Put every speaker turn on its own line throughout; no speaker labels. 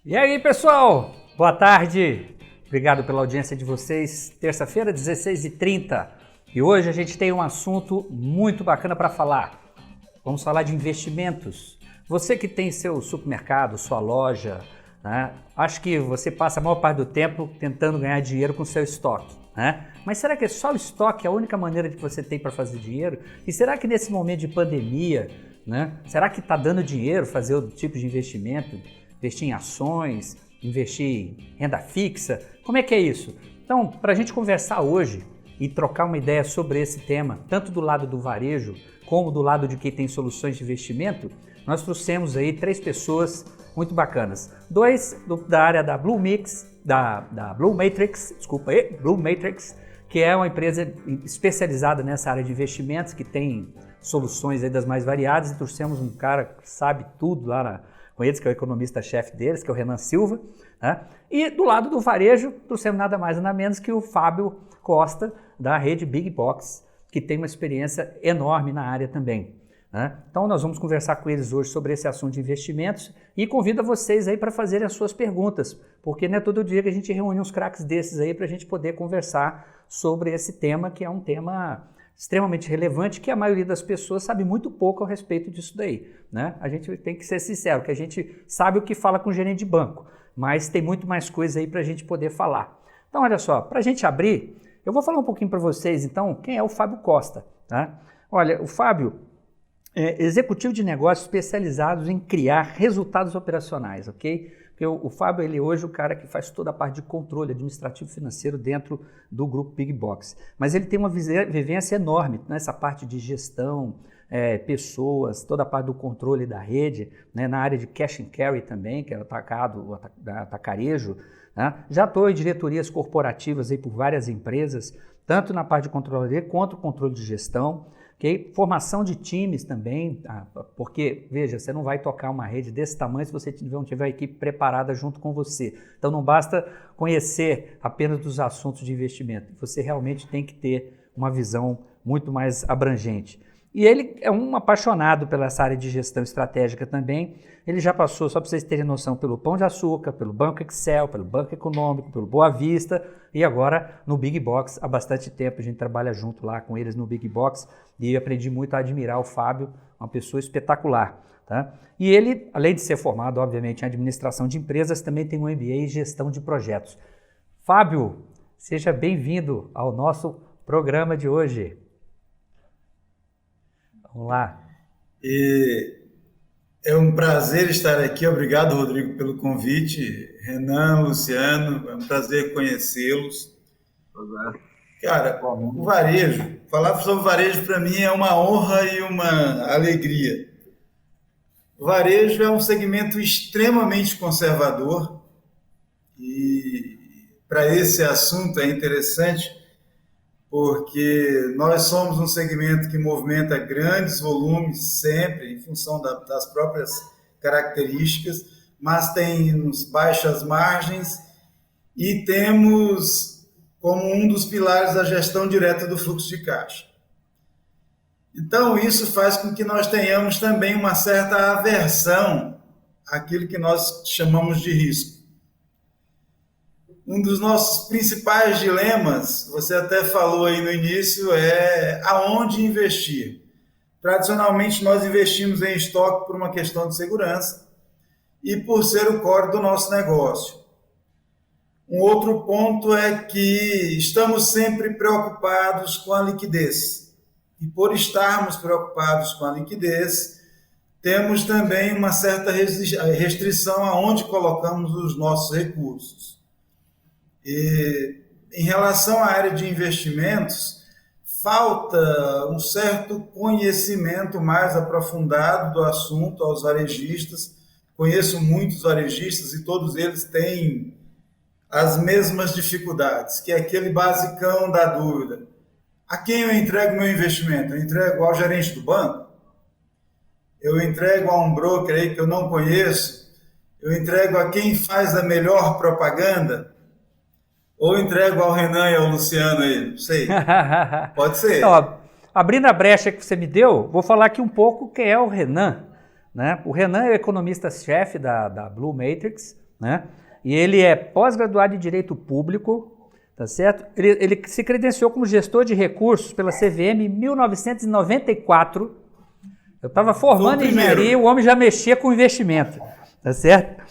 E aí, pessoal? Boa tarde. Obrigado pela audiência de vocês. Terça-feira, 16h30. E hoje a gente tem um assunto muito bacana para falar. Vamos falar de investimentos. Você que tem seu supermercado, sua loja, né? Acho que você passa a maior parte do tempo tentando ganhar dinheiro com seu estoque, né? Mas será que é só o estoque a única maneira que você tem para fazer dinheiro? E será que nesse momento de pandemia, né? Será que está dando dinheiro fazer o tipo de investimento? Investir em ações, investir em renda fixa? Como é que é isso? Então, para a gente conversar hoje e trocar uma ideia sobre esse tema, tanto do lado do varejo como do lado de quem tem soluções de investimento, nós trouxemos aí 3 pessoas muito bacanas. 2 da área da Blue Matrix, que é uma empresa especializada nessa área de investimentos, que tem soluções aí das mais variadas, e trouxemos um cara que sabe tudo lá com eles, que é o economista-chefe deles, que é o Renan Silva, né? E do lado do varejo, trouxemos nada mais nada menos que o Fábio Costa, da rede Big Box, que tem uma experiência enorme na área também, né? Então nós vamos conversar com eles hoje sobre esse assunto de investimentos e convido vocês aí para fazerem as suas perguntas, porque não é todo dia que a gente reúne uns craques desses aí para a gente poder conversar sobre esse tema, que é um tema extremamente relevante, que a maioria das pessoas sabe muito pouco a respeito disso daí, né? A gente tem que ser sincero, que a gente sabe o que fala com o gerente de banco, mas tem muito mais coisa aí para a gente poder falar. Então, olha só, para a gente abrir, eu vou falar um pouquinho para vocês, então, quem é o Fábio Costa, tá? Olha, o Fábio é executivo de negócios especializados em criar resultados operacionais, ok? Porque o Fábio, ele hoje é o cara que faz toda a parte de controle administrativo financeiro dentro do grupo Big Box. Mas ele tem uma vivência enorme nessa parte de gestão, pessoas, toda a parte do controle da rede, né, na área de cash and carry também, que é o atacarejo, né? Já estou em diretorias corporativas aí por várias empresas, tanto na parte de controle quanto controle de gestão. Okay? Formação de times também, porque, veja, você não vai tocar uma rede desse tamanho se você não tiver a equipe preparada junto com você. Então não basta conhecer apenas dos assuntos de investimento, você realmente tem que ter uma visão muito mais abrangente. E ele é um apaixonado pela essa área de gestão estratégica também. Ele já passou, só para vocês terem noção, pelo Pão de Açúcar, pelo Banco Excel, pelo Banco Econômico, pelo Boa Vista e agora no Big Box. Há bastante tempo a gente trabalha junto lá com eles no Big Box e aprendi muito a admirar o Fábio, uma pessoa espetacular, tá? E ele, além de ser formado, obviamente, em administração de empresas, também tem um MBA em gestão de projetos. Fábio, seja bem-vindo ao nosso programa de hoje. Vamos lá.
É um prazer estar aqui. Obrigado, Rodrigo, pelo convite. Renan, Luciano, é um prazer conhecê-los. Cara, o varejo, falar sobre varejo para mim é uma honra e uma alegria. O varejo é um segmento extremamente conservador e para esse assunto é interessante porque nós somos um segmento que movimenta grandes volumes sempre, em função das próprias características, mas tem baixas margens e temos como um dos pilares a gestão direta do fluxo de caixa. Então, isso faz com que nós tenhamos também uma certa aversão àquilo que nós chamamos de risco. Um dos nossos principais dilemas, você até falou aí no início, é aonde investir. Tradicionalmente, nós investimos em estoque por uma questão de segurança e por ser o core do nosso negócio. Um outro ponto é que estamos sempre preocupados com a liquidez. E por estarmos preocupados com a liquidez, temos também uma certa restrição aonde colocamos os nossos recursos. E, em relação à área de investimentos, falta um certo conhecimento mais aprofundado do assunto aos varejistas. Conheço muitos varejistas e todos eles têm as mesmas dificuldades, que é aquele basicão da dúvida. A quem eu entrego meu investimento? Eu entrego ao gerente do banco? Eu entrego a um broker aí que eu não conheço? Eu entrego a quem faz a melhor propaganda? Ou entrego ao Renan e ao Luciano aí? Não sei. Pode ser.
Então, abrindo a brecha que você me deu, vou falar aqui um pouco quem é o Renan, né? O Renan é o economista-chefe da Blue Matrix, né? E ele é pós-graduado em Direito Público, tá certo? Ele se credenciou como gestor de recursos pela CVM em 1994. Eu estava formando em engenharia, o homem já mexia com investimento, tá certo?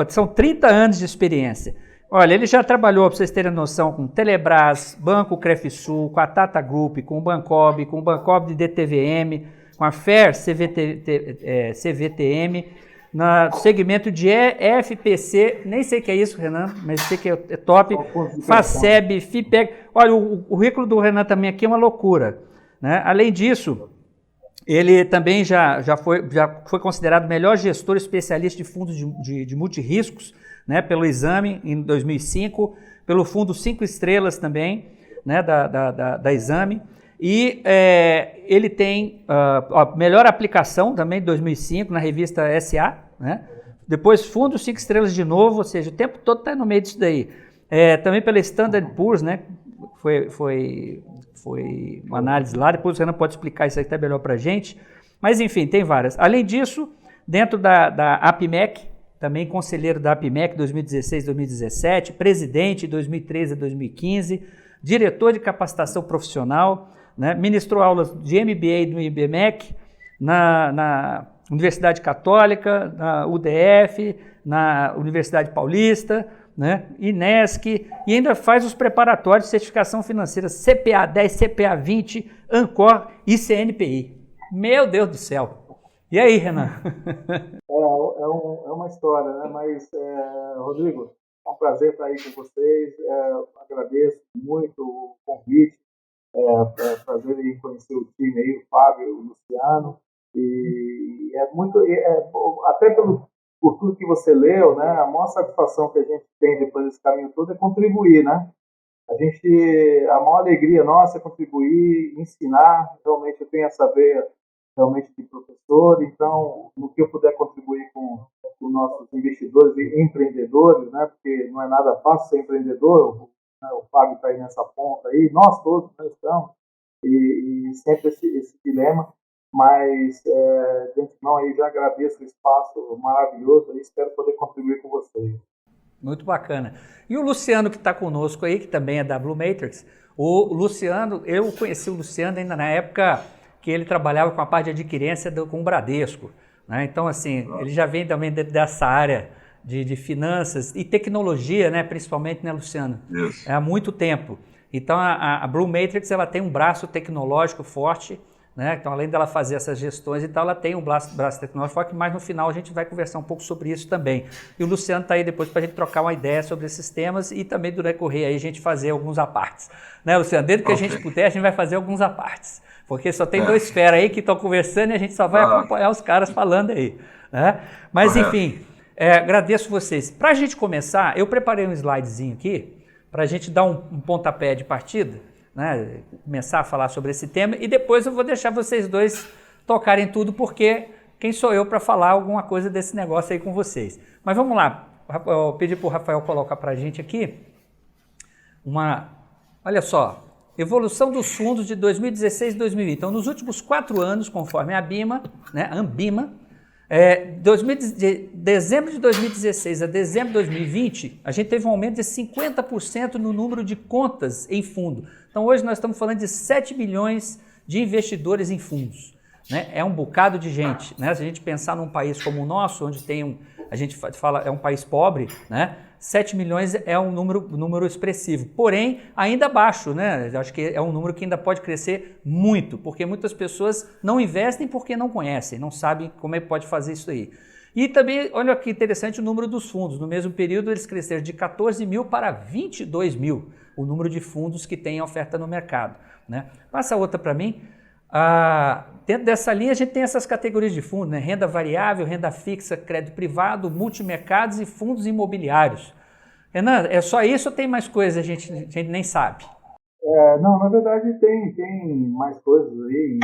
São 30 anos de experiência. Olha, ele já trabalhou, para vocês terem noção, com Telebrás, Banco Crefisul, com a Tata Group, com o Bancob de DTVM, com a FAIR CVTM, no segmento de EFPC, nem sei o que é isso, Renan, mas sei que é top, FACEB, FIPEG. Olha, o currículo do Renan também aqui é uma loucura, né? Além disso, ele também já foi considerado o melhor gestor especialista de fundos de multirriscos, né, pelo Exame, em 2005, pelo Fundo 5 Estrelas também, né, da Exame, e ele tem a melhor aplicação também de 2005 na revista SA, né, depois Fundo 5 Estrelas de novo, ou seja, o tempo todo está no meio disso daí. Também pela Standard Poor's, né, foi uma análise lá, depois o Renan pode explicar isso aí até melhor para a gente, mas enfim, tem várias. Além disso, dentro da APMEC, também conselheiro da APMEC 2016-2017, presidente de 2013 a 2015, diretor de capacitação profissional, né, ministrou aulas de MBA no IBMEC, na Universidade Católica, na UDF, na Universidade Paulista, né, INESC, e ainda faz os preparatórios de certificação financeira CPA 10, CPA 20, ANCOR e CNPI. Meu Deus do céu! E aí, Renan?
É uma história, né? Mas, Rodrigo, é um prazer estar aí com vocês. Agradeço muito o convite. É prazer em conhecer o time aí, o Fábio, o Luciano. E é muito, até por tudo que você leu, né? A maior satisfação que a gente tem depois desse caminho todo é contribuir, né? A maior alegria nossa é contribuir, ensinar. Realmente eu tenho essa veia realmente de professor, então no que eu puder contribuir com nossos investidores e empreendedores, né, porque não é nada fácil ser empreendedor, né, o Fábio está aí nessa ponta aí, nós todos, né, estamos, e sempre esse dilema, mas de antemão aí já agradeço o espaço maravilhoso e espero poder contribuir com vocês.
Muito bacana. E o Luciano que está conosco aí, que também é da Blue Matrix, o Luciano, eu conheci o Luciano ainda na época que ele trabalhava com a parte de adquirência com o Bradesco, né? Então, assim, ele já vem também dessa área de finanças e tecnologia, né? Principalmente, né, Luciano?
Isso.
Há muito tempo. Então, a Blue Matrix, ela tem um braço tecnológico forte, né? Então, além dela fazer essas gestões e tal, ela tem um braço tecnológico forte, mas no final a gente vai conversar um pouco sobre isso também. E o Luciano está aí depois para a gente trocar uma ideia sobre esses temas e também do decorrer aí a gente fazer alguns apartes. Né, Luciano? Desde que a gente puder, a gente vai fazer alguns apartes. Porque só tem dois feras aí que estão conversando e a gente só vai acompanhar os caras falando aí. Né? Mas, enfim, agradeço vocês. Para a gente começar, eu preparei um slidezinho aqui para a gente dar um pontapé de partida, né? Começar a falar sobre esse tema e depois eu vou deixar vocês dois tocarem tudo, porque quem sou eu para falar alguma coisa desse negócio aí com vocês. Mas vamos lá, eu pedi para o Rafael colocar para a gente aqui olha só, evolução dos fundos de 2016 e 2020. Então, nos últimos 4 anos, conforme a Ambima, né, de dezembro de 2016 a dezembro de 2020, a gente teve um aumento de 50% no número de contas em fundo. Então, hoje nós estamos falando de 7 milhões de investidores em fundos. Né? É um bocado de gente. Né? Se a gente pensar num país como o nosso, onde a gente fala é um país pobre, né? 7 milhões é um número expressivo, porém ainda baixo, né? Eu acho que é um número que ainda pode crescer muito, porque muitas pessoas não investem porque não conhecem, não sabem como é que pode fazer isso aí. E também, olha que interessante o número dos fundos. No mesmo período, eles cresceram de 14 mil para 22 mil, o número de fundos que tem oferta no mercado. Né? Passa outra para mim. Dentro dessa linha, a gente tem essas categorias de fundos, né? Renda variável, renda fixa, crédito privado, multimercados e fundos imobiliários. Renan, é só isso ou tem mais coisas a gente nem sabe?
Não, na verdade tem mais coisas aí.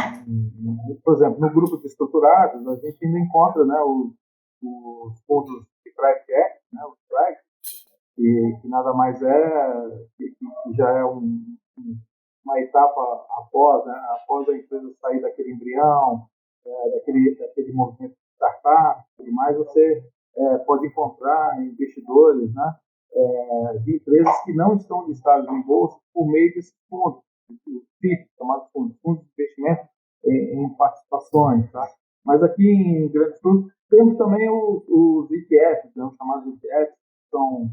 Por exemplo, no grupo de estruturados, a gente ainda encontra, né, os fundos de private equity, né, os PREG, que nada mais que já é uma etapa após a empresa sair daquele embrião, daquele movimento de startup e tudo mais, você pode encontrar investidores, né, de empresas que não estão listadas em bolsa por meio desses fundos, os FIIs, chamados fundos de investimento em participações. Tá? Mas aqui em Grande Sul temos também os ETFs, né, os chamados ETFs, que são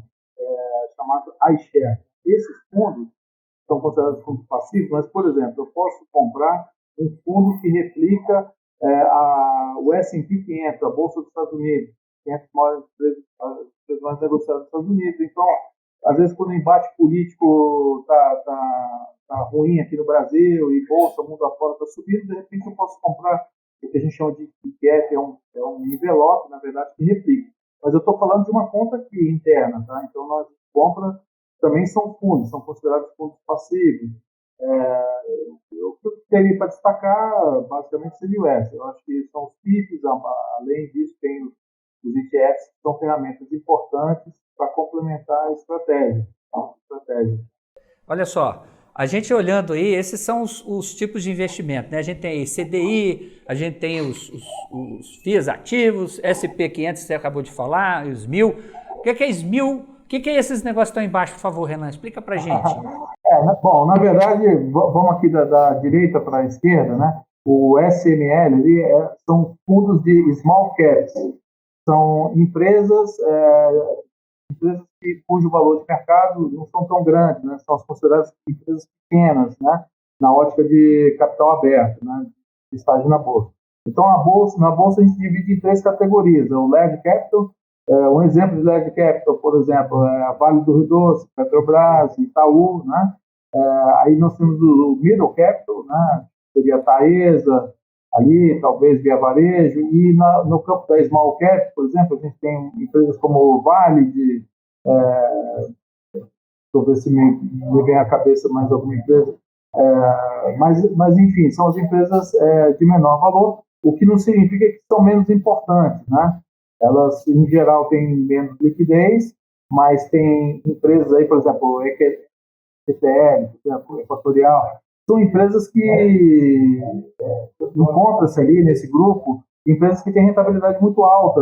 chamados iShares. Esses fundos são considerados fundos passivos, mas, por exemplo, eu posso comprar um fundo que replica o S&P 500, a Bolsa dos Estados Unidos, 500 maiores empresas mais negociadas nos Estados Unidos. Então, às vezes, quando o embate político tá ruim aqui no Brasil e Bolsa, mundo afora está subindo, de repente eu posso comprar o que a gente chama de ETF, é um envelope, na verdade, que replica. Mas eu estou falando de uma conta aqui interna, tá? Então, nós compras também são fundos, são considerados fundos passivos. O que eu teria para destacar, basicamente, seria o S. Eu acho que são os FIIs, além disso, tem os ETFs, que são ferramentas importantes para complementar a estratégia.
Olha só, a gente olhando aí, esses são os tipos de investimento, né? A gente tem aí CDI, a gente tem os FIIs ativos, SP500, você acabou de falar, os 1000. O que é SMIL? O que é esses negócios que estão embaixo, por favor, Renan? Explica para a gente.
Bom, na verdade, vamos aqui da direita para a esquerda, né? O SML ali são fundos de small caps. São empresas cujo valor de mercado não são tão grandes, né? São consideradas empresas pequenas, né? Na ótica de capital aberto, né? De estágio na bolsa. Então, na bolsa a gente divide em 3 categorias: o large capital. Um exemplo de large capital, por exemplo, é a Vale do Rio Doce, Petrobras, Itaú, né? Aí nós temos o middle capital, né? Seria a Taesa, ali, talvez Via Varejo, e no campo da small cap, por exemplo, a gente tem empresas como o Vale, deixa eu ver se me vem à cabeça mais alguma empresa, mas enfim, são as empresas de menor valor, o que não significa que são menos importantes, né? Elas, em geral, têm menos liquidez, mas tem empresas aí, por exemplo, ETL, por exemplo, Equatorial, são empresas que encontram-se ali nesse grupo, empresas que têm rentabilidade muito alta,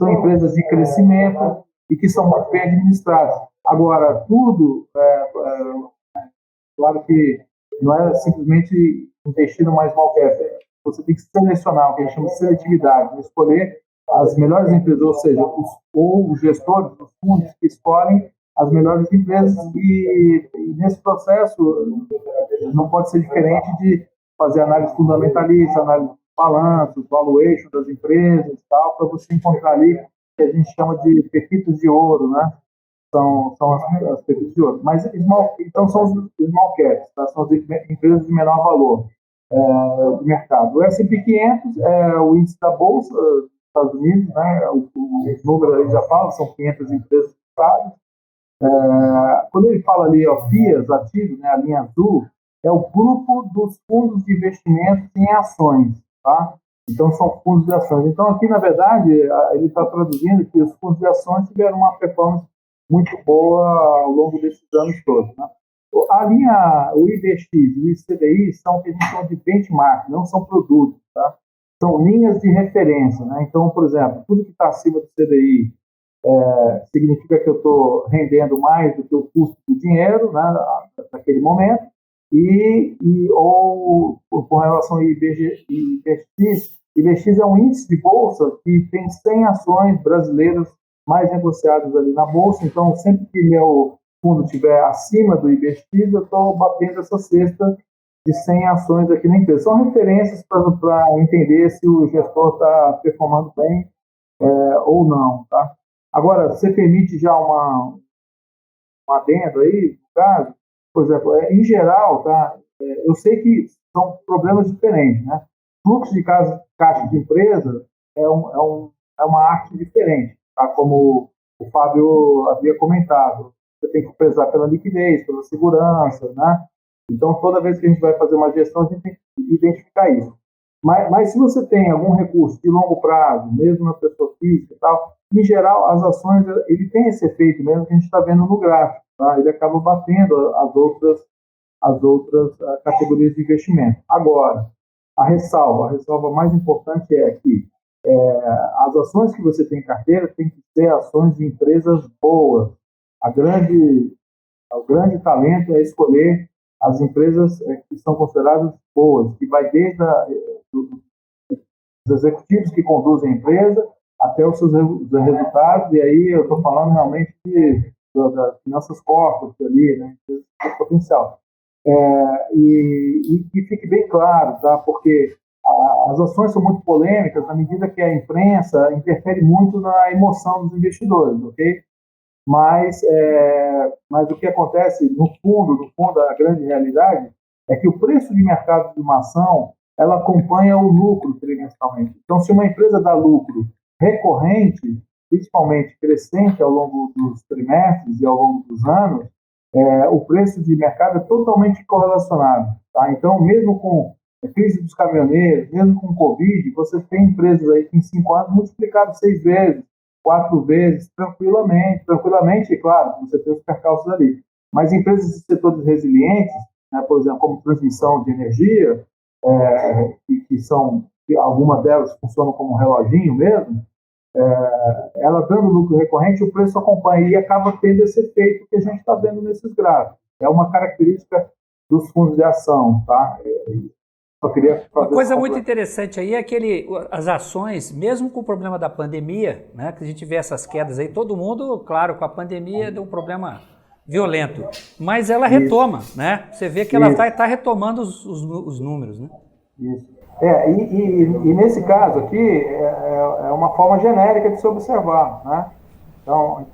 são empresas de crescimento e que são muito bem administradas. Agora, tudo, claro que não é simplesmente investir no mais small cap. Você tem que selecionar, o que a gente chama de seletividade, escolher as melhores empresas, ou seja, os gestores dos fundos que escolhem as melhores empresas, e nesse processo não pode ser diferente de fazer análise fundamentalista, análise de balanço, valuation das empresas, tal, para você encontrar ali o que a gente chama de pepitas de ouro, né? São as pepitas de ouro. Mas então são os small caps, tá? São as empresas de menor valor de mercado. O S&P 500 é o índice da Bolsa dos Estados Unidos, né? O número aí já fala, são 500 empresas listadas. Quando ele fala ali, FIAs, ativos, né, a linha azul, é o grupo dos fundos de investimento em ações, tá? Então, são fundos de ações. Então, aqui, na verdade, ele está traduzindo que os fundos de ações tiveram uma performance muito boa ao longo desses anos todos, né? O IBX e o ICDI são o que a gente chama de benchmark, não são produtos, tá? São linhas de referência, né? Então, por exemplo, tudo que está acima do CDI significa que eu estou rendendo mais do que o custo do dinheiro, né, naquele momento, ou com relação ao IBX, IBX é um índice de bolsa que tem 100 ações brasileiras mais negociadas ali na bolsa. Então, sempre que meu fundo estiver acima do IBX, eu estou batendo essa cesta de 100 ações aqui na empresa. São referências para entender se o gestor está performando bem ou não, tá? Agora, você permite já um adendo aí, no caso, por exemplo, em geral, tá? Eu sei que são problemas diferentes, né? Fluxo de caixa de empresa é uma arte diferente, tá? Como o Fábio havia comentado. Você tem que prezar pela liquidez, pela segurança, né? Então, toda vez que a gente vai fazer uma gestão, a gente tem que identificar isso. Mas se você tem algum recurso de longo prazo, mesmo na pessoa física e tal, em geral, as ações, ele tem esse efeito mesmo que a gente está vendo no gráfico, tá? Ele acaba batendo as outras categorias de investimento. Agora, a ressalva mais importante é que as ações que você tem em carteira têm que ser ações de empresas boas. O grande talento é escolher as empresas que são consideradas boas, que vai desde os executivos que conduzem a empresa até os seus resultados, e aí eu estou falando realmente das finanças corporates ali, né, de potencial. E que fique bem claro, tá? Porque as ações são muito polêmicas na medida que a imprensa interfere muito na emoção dos investidores, ok? Mas o que acontece, no fundo, a grande realidade é que o preço de mercado de uma ação, ela acompanha o lucro trimestralmente. Então, se uma empresa dá lucro recorrente, principalmente crescente ao longo dos trimestres e ao longo dos anos, o preço de mercado é totalmente correlacionado. Tá? Então, mesmo com a crise dos caminhoneiros, mesmo com o Covid, você tem empresas aí que em 5 anos multiplicaram 6 vezes, 4 vezes, tranquilamente, claro, você tem os percalços ali. Mas empresas de setores resilientes, né, por exemplo, como transmissão de energia, que algumas delas funcionam como um reloginho mesmo, ela dando lucro recorrente, o preço acompanha e acaba tendo esse efeito que a gente está vendo nesses gráficos. É uma característica dos fundos de ação, tá? Só queria fazer
uma coisa muito interessante aí é as ações, mesmo com o problema da pandemia, né, que a gente vê essas quedas aí, todo mundo, claro, com a pandemia deu um problema violento, mas ela retoma, né? Você vê que ela está retomando os números, né?
Isso. E nesse caso aqui é uma forma genérica de se observar, né? Então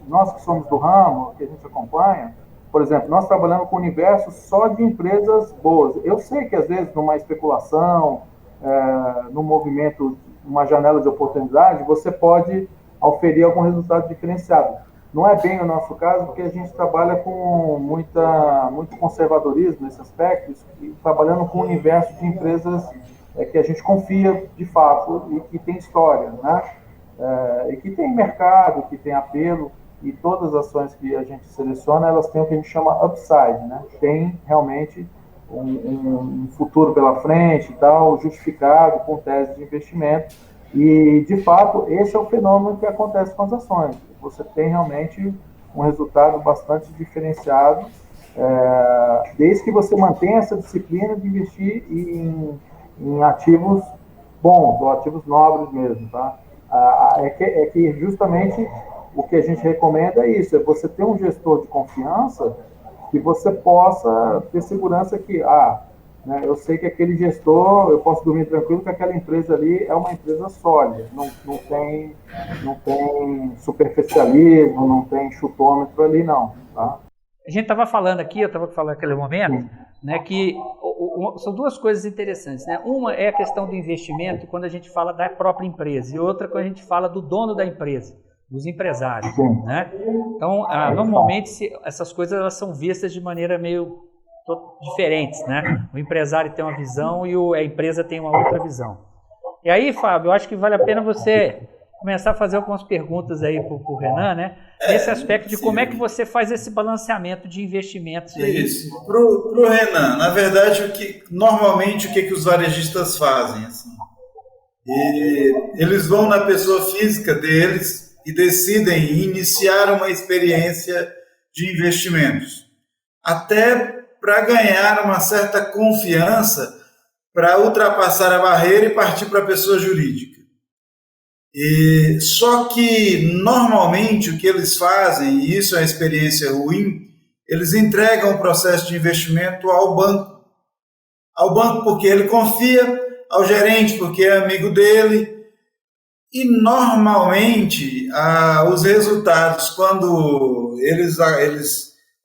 nós que somos do ramo, que a gente acompanha, por exemplo, nós trabalhamos com um universo só de empresas boas. Eu sei que às vezes numa especulação, num movimento, uma janela de oportunidade, você pode oferir algum resultado diferenciado. Não é bem o nosso caso, porque a gente trabalha com muito conservadorismo nesse aspecto, e trabalhando com um universo de empresas que a gente confia de fato e que tem história, né? E que tem mercado, que tem apelo, e todas as ações que a gente seleciona, elas têm o que a gente chama upside, né? Tem realmente um futuro pela frente e tal, justificado com tese de investimento. E, de fato, esse é o fenômeno que acontece com as ações. Você tem realmente um resultado bastante diferenciado, desde que você mantenha essa disciplina de investir em ativos bons, ou ativos nobres mesmo, tá? É que justamente o que a gente recomenda é isso, é você ter um gestor de confiança que você possa ter segurança que, né, eu sei que aquele gestor, eu posso dormir tranquilo que aquela empresa ali é uma empresa sólida, não tem superficialismo, não tem chutômetro ali não, tá?
A gente estava falando aqui, eu estava falando naquele momento, né, que são duas coisas interessantes, né? Uma é a questão do investimento quando a gente fala da própria empresa e outra quando a gente fala do dono da empresa, dos empresários, né? Então, normalmente essas coisas elas são vistas de maneira meio diferentes, né? O empresário tem uma visão e a empresa tem uma outra visão. E aí, Fábio, eu acho que vale a pena você começar a fazer algumas perguntas aí para o Renan, né? Nesse aspecto de como é que você faz esse balanceamento de investimentos aí.
Isso. Para o Renan, na verdade, normalmente o que os varejistas fazem? Assim, eles vão na pessoa física deles e decidem iniciar uma experiência de investimentos, até para ganhar uma certa confiança para ultrapassar a barreira e partir para a pessoa jurídica. Só que, normalmente, o que eles fazem, e isso é uma experiência ruim, eles entregam o processo de investimento ao banco. Ao banco porque ele confia, ao gerente porque é amigo dele. E, normalmente, os resultados, quando eles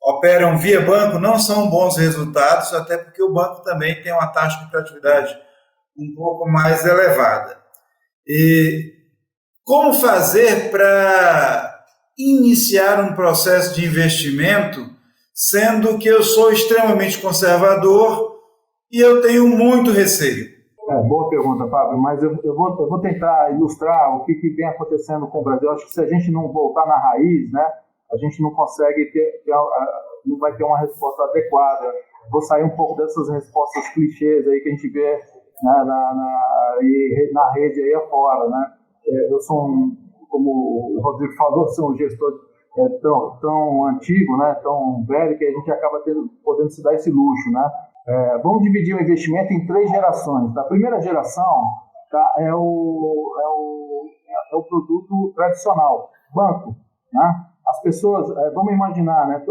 operam via banco, não são bons resultados, até porque o banco também tem uma taxa de lucratividade um pouco mais elevada. E como fazer para iniciar um processo de investimento, sendo que eu sou extremamente conservador e eu tenho muito receio?
Boa pergunta, Fábio, mas eu vou tentar ilustrar o que vem acontecendo com o Brasil. Eu acho que se a gente não voltar na raiz, né, a gente não consegue não vai ter uma resposta adequada. Vou sair um pouco dessas respostas clichês aí que a gente vê né, na rede aí afora, né? Eu sou como o Rodrigo falou, sou um gestor tão antigo, né, tão velho, que a gente acaba podendo se dar esse luxo, né? Vamos dividir o investimento em 3 gerações. A primeira geração, tá, é o produto tradicional, banco, né? As pessoas, vamos imaginar, né,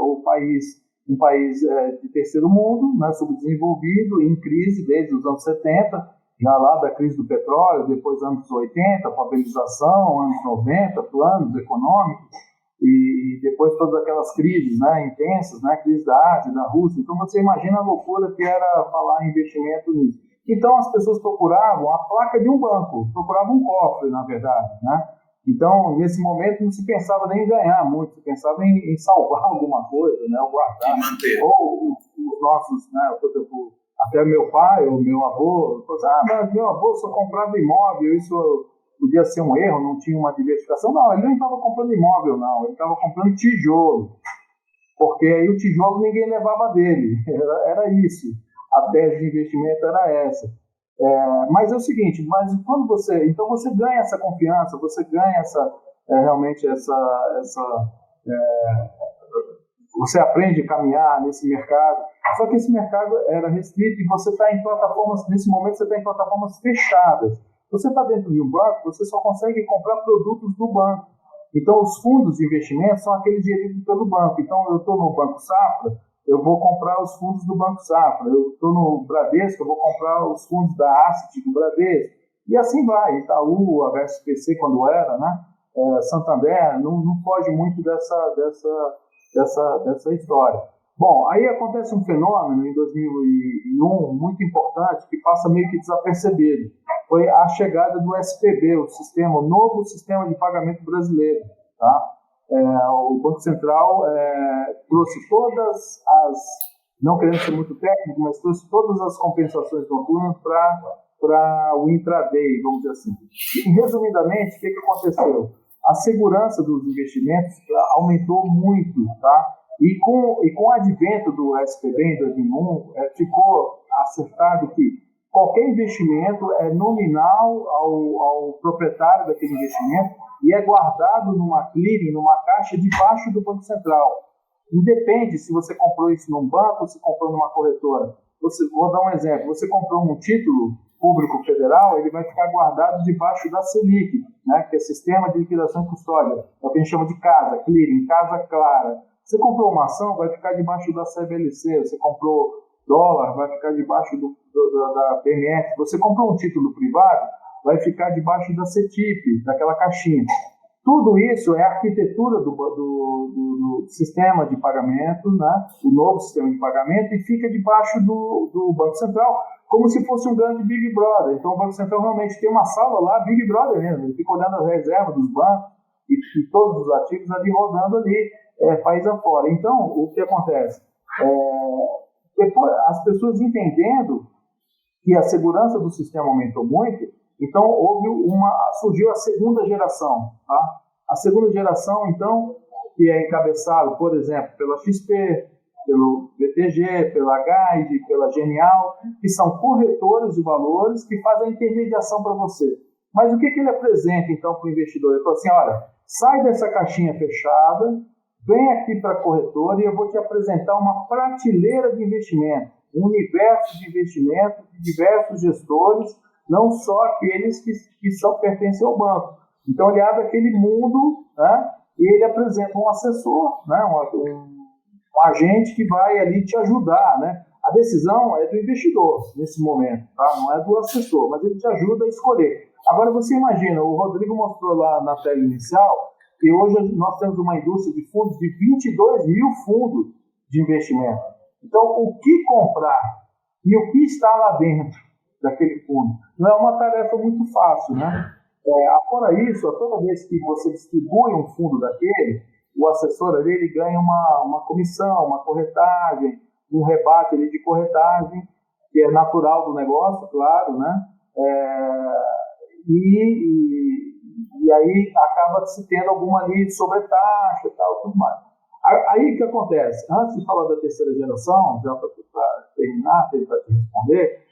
um país de terceiro mundo, né, subdesenvolvido, em crise desde os anos 70, já lá da crise do petróleo, depois anos 80, papelização, anos 90, planos econômicos, e depois todas aquelas crises, né, intensas, né, crise da Ásia, da Rússia. Então você imagina a loucura que era falar em investimento nisso. Então as pessoas procuravam a placa de um banco, procuravam um cofre, na verdade, né? Então, nesse momento, não se pensava nem em ganhar muito, se pensava em salvar alguma coisa, né, ou guardar. Ou os nossos, né, até meu pai ou meu avô, mas meu avô só comprava imóvel, isso podia ser um erro, não tinha uma diversificação. Não, ele não estava comprando imóvel, não, ele estava comprando tijolo, porque aí o tijolo ninguém levava dele, era isso. A tese de investimento era essa. Mas é o seguinte, quando você ganha essa confiança, você ganha realmente você aprende a caminhar nesse mercado, só que esse mercado era restrito e você está em plataformas, nesse momento você está em plataformas fechadas. Você está dentro de um banco, você só consegue comprar produtos do banco. Então os fundos de investimento são aqueles geridos pelo banco. Então eu estou no Banco Safra, eu vou comprar os fundos do Banco Safra. Eu estou no Bradesco, eu vou comprar os fundos da Asset do Bradesco. E assim vai. Itaú, a HSBC quando era, né? Santander, não foge muito dessa história. Bom, aí acontece um fenômeno em 2001 muito importante que passa meio que desapercebido. Foi a chegada do SPB, o novo sistema de pagamento brasileiro, tá? O Banco Central trouxe todas não querendo ser muito técnico, mas trouxe todas as compensações noturnas para o intraday, vamos dizer assim. E, resumidamente, o que aconteceu? A segurança dos investimentos aumentou muito, tá? E com o advento do SPB em 2001, ficou acertado que qualquer investimento é nominal ao proprietário daquele investimento e é guardado numa clearing, numa caixa debaixo do Banco Central. Independe se você comprou isso num banco ou se comprou numa corretora. Vou dar um exemplo. Você comprou um título público federal, ele vai ficar guardado debaixo da Selic, né, que é Sistema de Liquidação e Custódia. É o que a gente chama de casa, clearing, casa clara. Você comprou uma ação, vai ficar debaixo da CBLC. Você comprou dólar, vai ficar debaixo da BMF. Você comprou um título privado, vai ficar debaixo da CETIP, daquela caixinha. Tudo isso é a arquitetura do sistema de pagamento, né? O novo sistema de pagamento, e fica debaixo do Banco Central, como se fosse um grande Big Brother. Então o Banco Central realmente tem uma sala lá, Big Brother mesmo, ele fica olhando as reservas dos bancos e todos os ativos ali rodando ali, país afora. Então, o que acontece? Depois, as pessoas entendendo que a segurança do sistema aumentou muito, então surgiu a segunda geração, tá? A segunda geração, então, que é encabeçada, por exemplo, pela XP, pelo BTG, pela Guide, pela Genial, que são corretores de valores que fazem a intermediação para você. Mas o que ele apresenta, então, para o investidor? Ele fala assim, olha, sai dessa caixinha fechada, vem aqui para a corretora e eu vou te apresentar uma prateleira de investimento, um universo de investimento de diversos gestores, não só aqueles que pertencem ao banco. Então, ele abre aquele mundo, né, e ele apresenta um assessor, né, um agente que vai ali te ajudar, né? A decisão é do investidor nesse momento, tá? Não é do assessor, mas ele te ajuda a escolher. Agora, você imagina, o Rodrigo mostrou lá na tela inicial que hoje nós temos uma indústria de fundos de 22 mil fundos de investimento. Então, o que comprar e o que está lá dentro daquele fundo não é uma tarefa muito fácil, né? Fora isso, toda vez que você distribui um fundo daquele, o assessor ali ele ganha uma comissão, uma corretagem, um rebate ali de corretagem, que é natural do negócio, claro, né? E aí acaba se tendo alguma ali sobretaxa e tal, tudo mais. Aí o que acontece? Antes de falar da terceira geração, já para terminar, para te responder,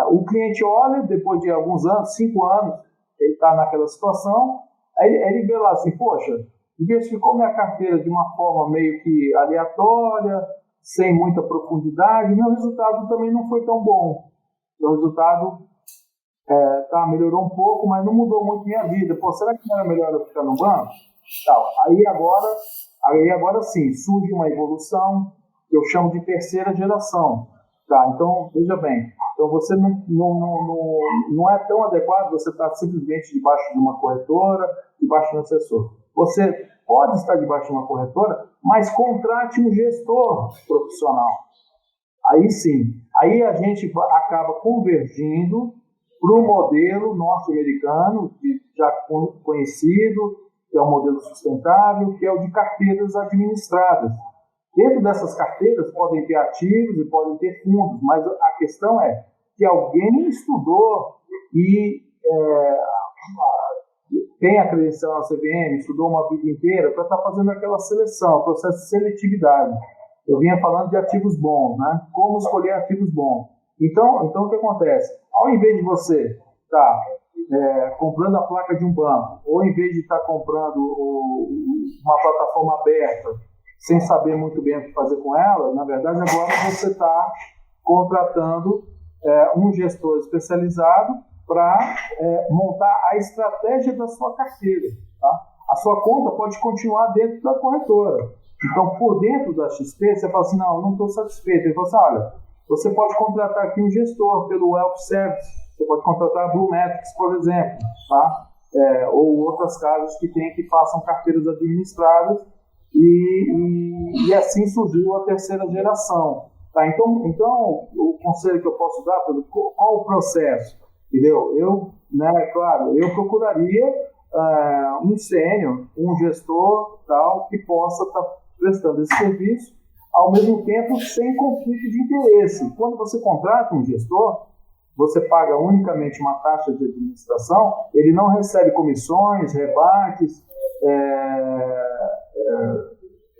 O cliente olha, depois de alguns anos, 5 anos, ele está naquela situação, aí ele vê lá assim, poxa, diversificou minha carteira de uma forma meio que aleatória, sem muita profundidade, meu resultado também não foi tão bom. Meu resultado melhorou um pouco, mas não mudou muito minha vida. Pô, será que não era melhor eu ficar no banco? Aí agora sim, surge uma evolução que eu chamo de terceira geração. Tá, então, veja bem, então você não é tão adequado você estar simplesmente debaixo de uma corretora, debaixo de um assessor. Você pode estar debaixo de uma corretora, mas contrate um gestor profissional. Aí sim, aí a gente acaba convergindo para o modelo norte-americano, já conhecido, que é o modelo sustentável, que é o de carteiras administradas. Dentro dessas carteiras podem ter ativos e podem ter fundos, mas a questão é que alguém estudou e tem a credencial na CVM, estudou uma vida inteira para estar fazendo aquela seleção, processo de seletividade. Eu vinha falando de ativos bons, né? Como escolher ativos bons. Então o que acontece? Ao invés de você estar comprando a placa de um banco, ou em vez de estar comprando uma plataforma aberta, sem saber muito bem o que fazer com ela, na verdade agora você está contratando um gestor especializado para montar a estratégia da sua carteira. Tá? A sua conta pode continuar dentro da corretora. Então, por dentro da XP, você fala assim, não estou satisfeito. Ele fala assim, olha, você pode contratar aqui um gestor pelo Wealth Service, você pode contratar a Blue Metrics, por exemplo, tá? Ou outras casas que façam carteiras administradas, e assim surgiu a terceira geração. Tá? Então, o conselho que eu posso dar, qual o processo? Entendeu? Claro, eu procuraria um sênior, um gestor tal, que possa estar prestando esse serviço, ao mesmo tempo sem conflito de interesse. Quando você contrata um gestor, você paga unicamente uma taxa de administração, ele não recebe comissões, rebates,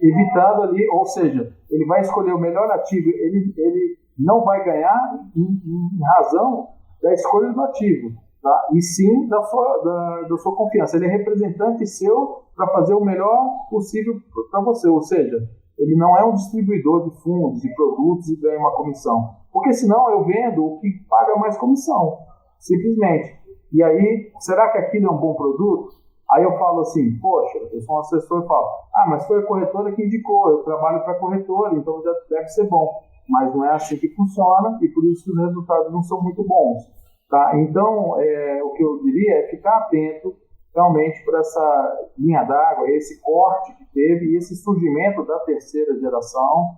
evitando ali, ou seja, ele vai escolher o melhor ativo, ele não vai ganhar em razão da escolha do ativo, tá? E sim da sua confiança. Ele é representante seu para fazer o melhor possível para você, ou seja, ele não é um distribuidor de fundos, de produtos e ganha uma comissão, porque senão eu vendo o que paga mais comissão, simplesmente. E aí, será que aquilo é um bom produto? Aí eu falo assim, poxa, eu sou um assessor e falo, mas foi a corretora que indicou, eu trabalho para a corretora, então já deve ser bom. Mas não é assim que funciona e por isso que os resultados não são muito bons. Tá? Então, o que eu diria é ficar atento realmente para essa linha d'água, esse corte que teve e esse surgimento da terceira geração,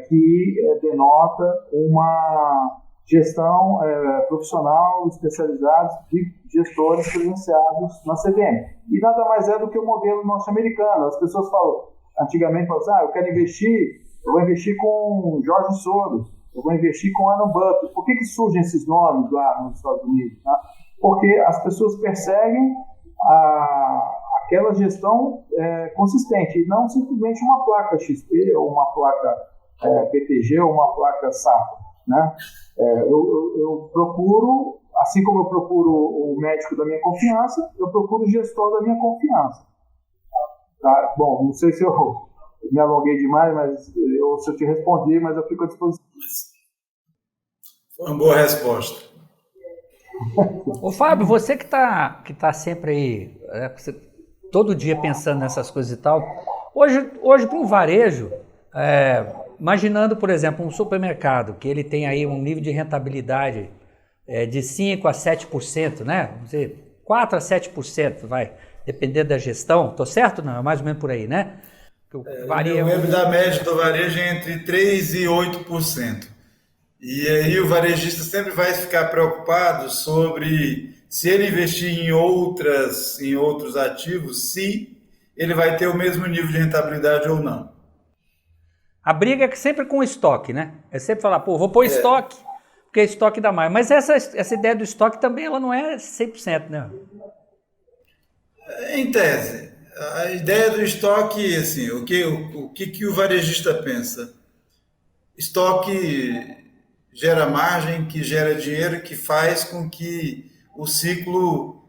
que denota uma gestão profissional especializada de gestores credenciados na CVM. E nada mais é do que o modelo norte-americano. As pessoas falam, antigamente falavam, eu quero investir, eu vou investir com Jorge Soros, eu vou investir com Warren Buffett. Por que surgem esses nomes lá nos Estados Unidos? Né? Porque as pessoas perseguem aquela gestão consistente, e não simplesmente uma placa XP, ou uma placa BTG, ou uma placa Safra. Né? Eu procuro, assim como eu procuro o médico da minha confiança, eu procuro o gestor da minha confiança. Tá? Bom, não sei se eu me alonguei demais, mas se eu te respondi, mas eu fico à disposição.
Foi uma boa resposta.
Ô Fábio, você que tá sempre aí, todo dia pensando nessas coisas e tal, hoje para um varejo, imaginando, por exemplo, um supermercado, que ele tem aí um nível de rentabilidade de 5% a 7%, né? Vamos dizer, 4% a 7%, vai, dependendo da gestão. Tô certo? Não, é mais ou menos por aí, né?
O EBITDA médio do varejo é entre 3% e 8%. E aí o varejista sempre vai ficar preocupado sobre se ele investir em outros ativos, se ele vai ter o mesmo nível de rentabilidade ou não.
A briga é sempre com o estoque, né? É sempre falar, vou pôr estoque, porque estoque dá mais. Mas essa ideia do estoque também ela não é 100%, né?
Em tese, a ideia do estoque, assim, o que o varejista pensa? Estoque gera margem, que gera dinheiro, que faz com que o ciclo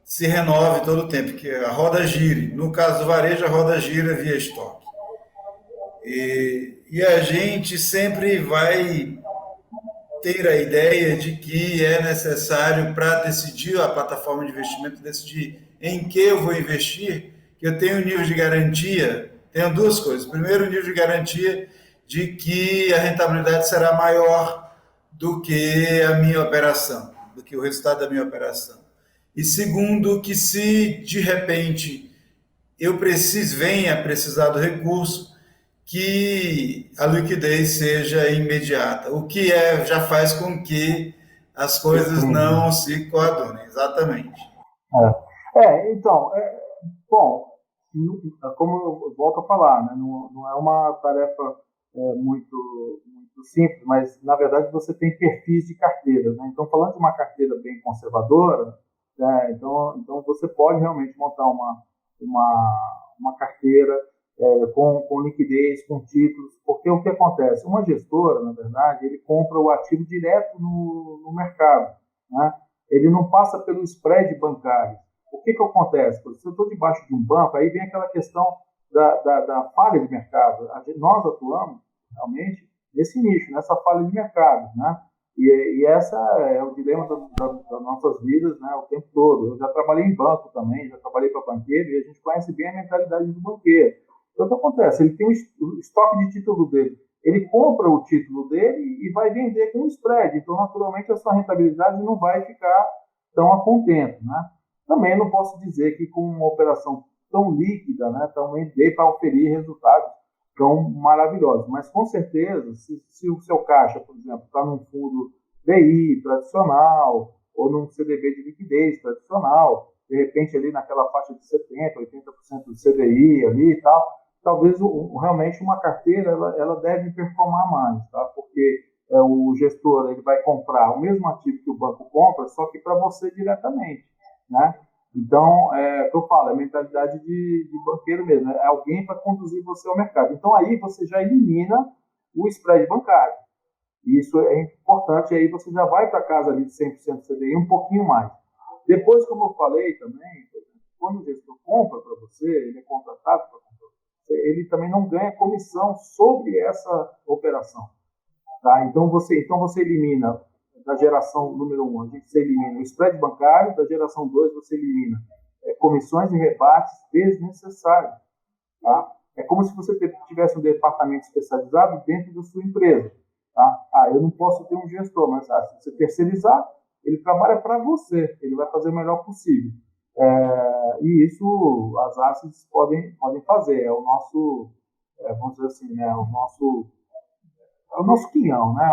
se renove todo o tempo, que a roda gire. No caso do varejo, a roda gira via estoque. E a gente sempre vai ter a ideia de que é necessário, para decidir a plataforma de investimento, decidir em que eu vou investir, que eu tenho um nível de garantia, tenho duas coisas. Primeiro, o nível de garantia de que a rentabilidade será maior do que a minha operação, do que o resultado da minha operação. E segundo, que se de repente eu venha a precisar do recurso, que a liquidez seja imediata, o que já faz com que as coisas não se coadunem, exatamente.
Então, bom, como eu volto a falar, né, não é uma tarefa muito simples, mas, na verdade, você tem perfis de carteiras. Né? Então, falando de uma carteira bem conservadora, então você pode realmente montar uma carteira com liquidez, com títulos, porque o que acontece? Uma gestora, na verdade, ele compra o ativo direto no mercado, né? Ele não passa pelo spread bancário. O que acontece? Se eu estou debaixo de um banco, aí vem aquela questão da falha de mercado. Nós atuamos realmente nesse nicho, nessa falha de mercado, né? E essa é o dilema das nossas vidas, né, o tempo todo. Eu já trabalhei em banco também, já trabalhei para banqueiro, e a gente conhece bem a mentalidade do banqueiro. Então, o que acontece? Ele tem o estoque de título dele. Ele compra o título dele e vai vender com um spread. Então, naturalmente, a sua rentabilidade não vai ficar tão a contento, né? Também não posso dizer que com uma operação tão líquida, né, também dê para oferir resultados tão maravilhosos. Mas, com certeza, se o seu caixa, por exemplo, está num fundo BI tradicional ou num CDB de liquidez tradicional, de repente ali naquela faixa de 70%, 80% do CDI ali e tal, talvez realmente uma carteira ela deve performar mais, tá? Porque o gestor ele vai comprar o mesmo ativo que o banco compra, só que para você diretamente, né? Então, o que eu falo, é a mentalidade de banqueiro mesmo, é alguém para conduzir você ao mercado. Então, aí você já elimina o spread bancário. E isso é importante, aí você já vai para casa ali de 100% CDI, um pouquinho mais. Depois, como eu falei também, quando o gestor compra para você, ele é contratado para comprar, ele também não ganha comissão sobre essa operação. Tá? Então, você elimina da geração número 1, você elimina o spread bancário, da geração 2 você elimina comissões e rebates desnecessários. Tá? É como se você tivesse um departamento especializado dentro da sua empresa. Tá? Eu não posso ter um gestor, mas se você terceirizar, ele trabalha para você, ele vai fazer o melhor possível. E isso as ACES podem fazer, é o nosso, vamos dizer assim, né, o nosso quinhão, né?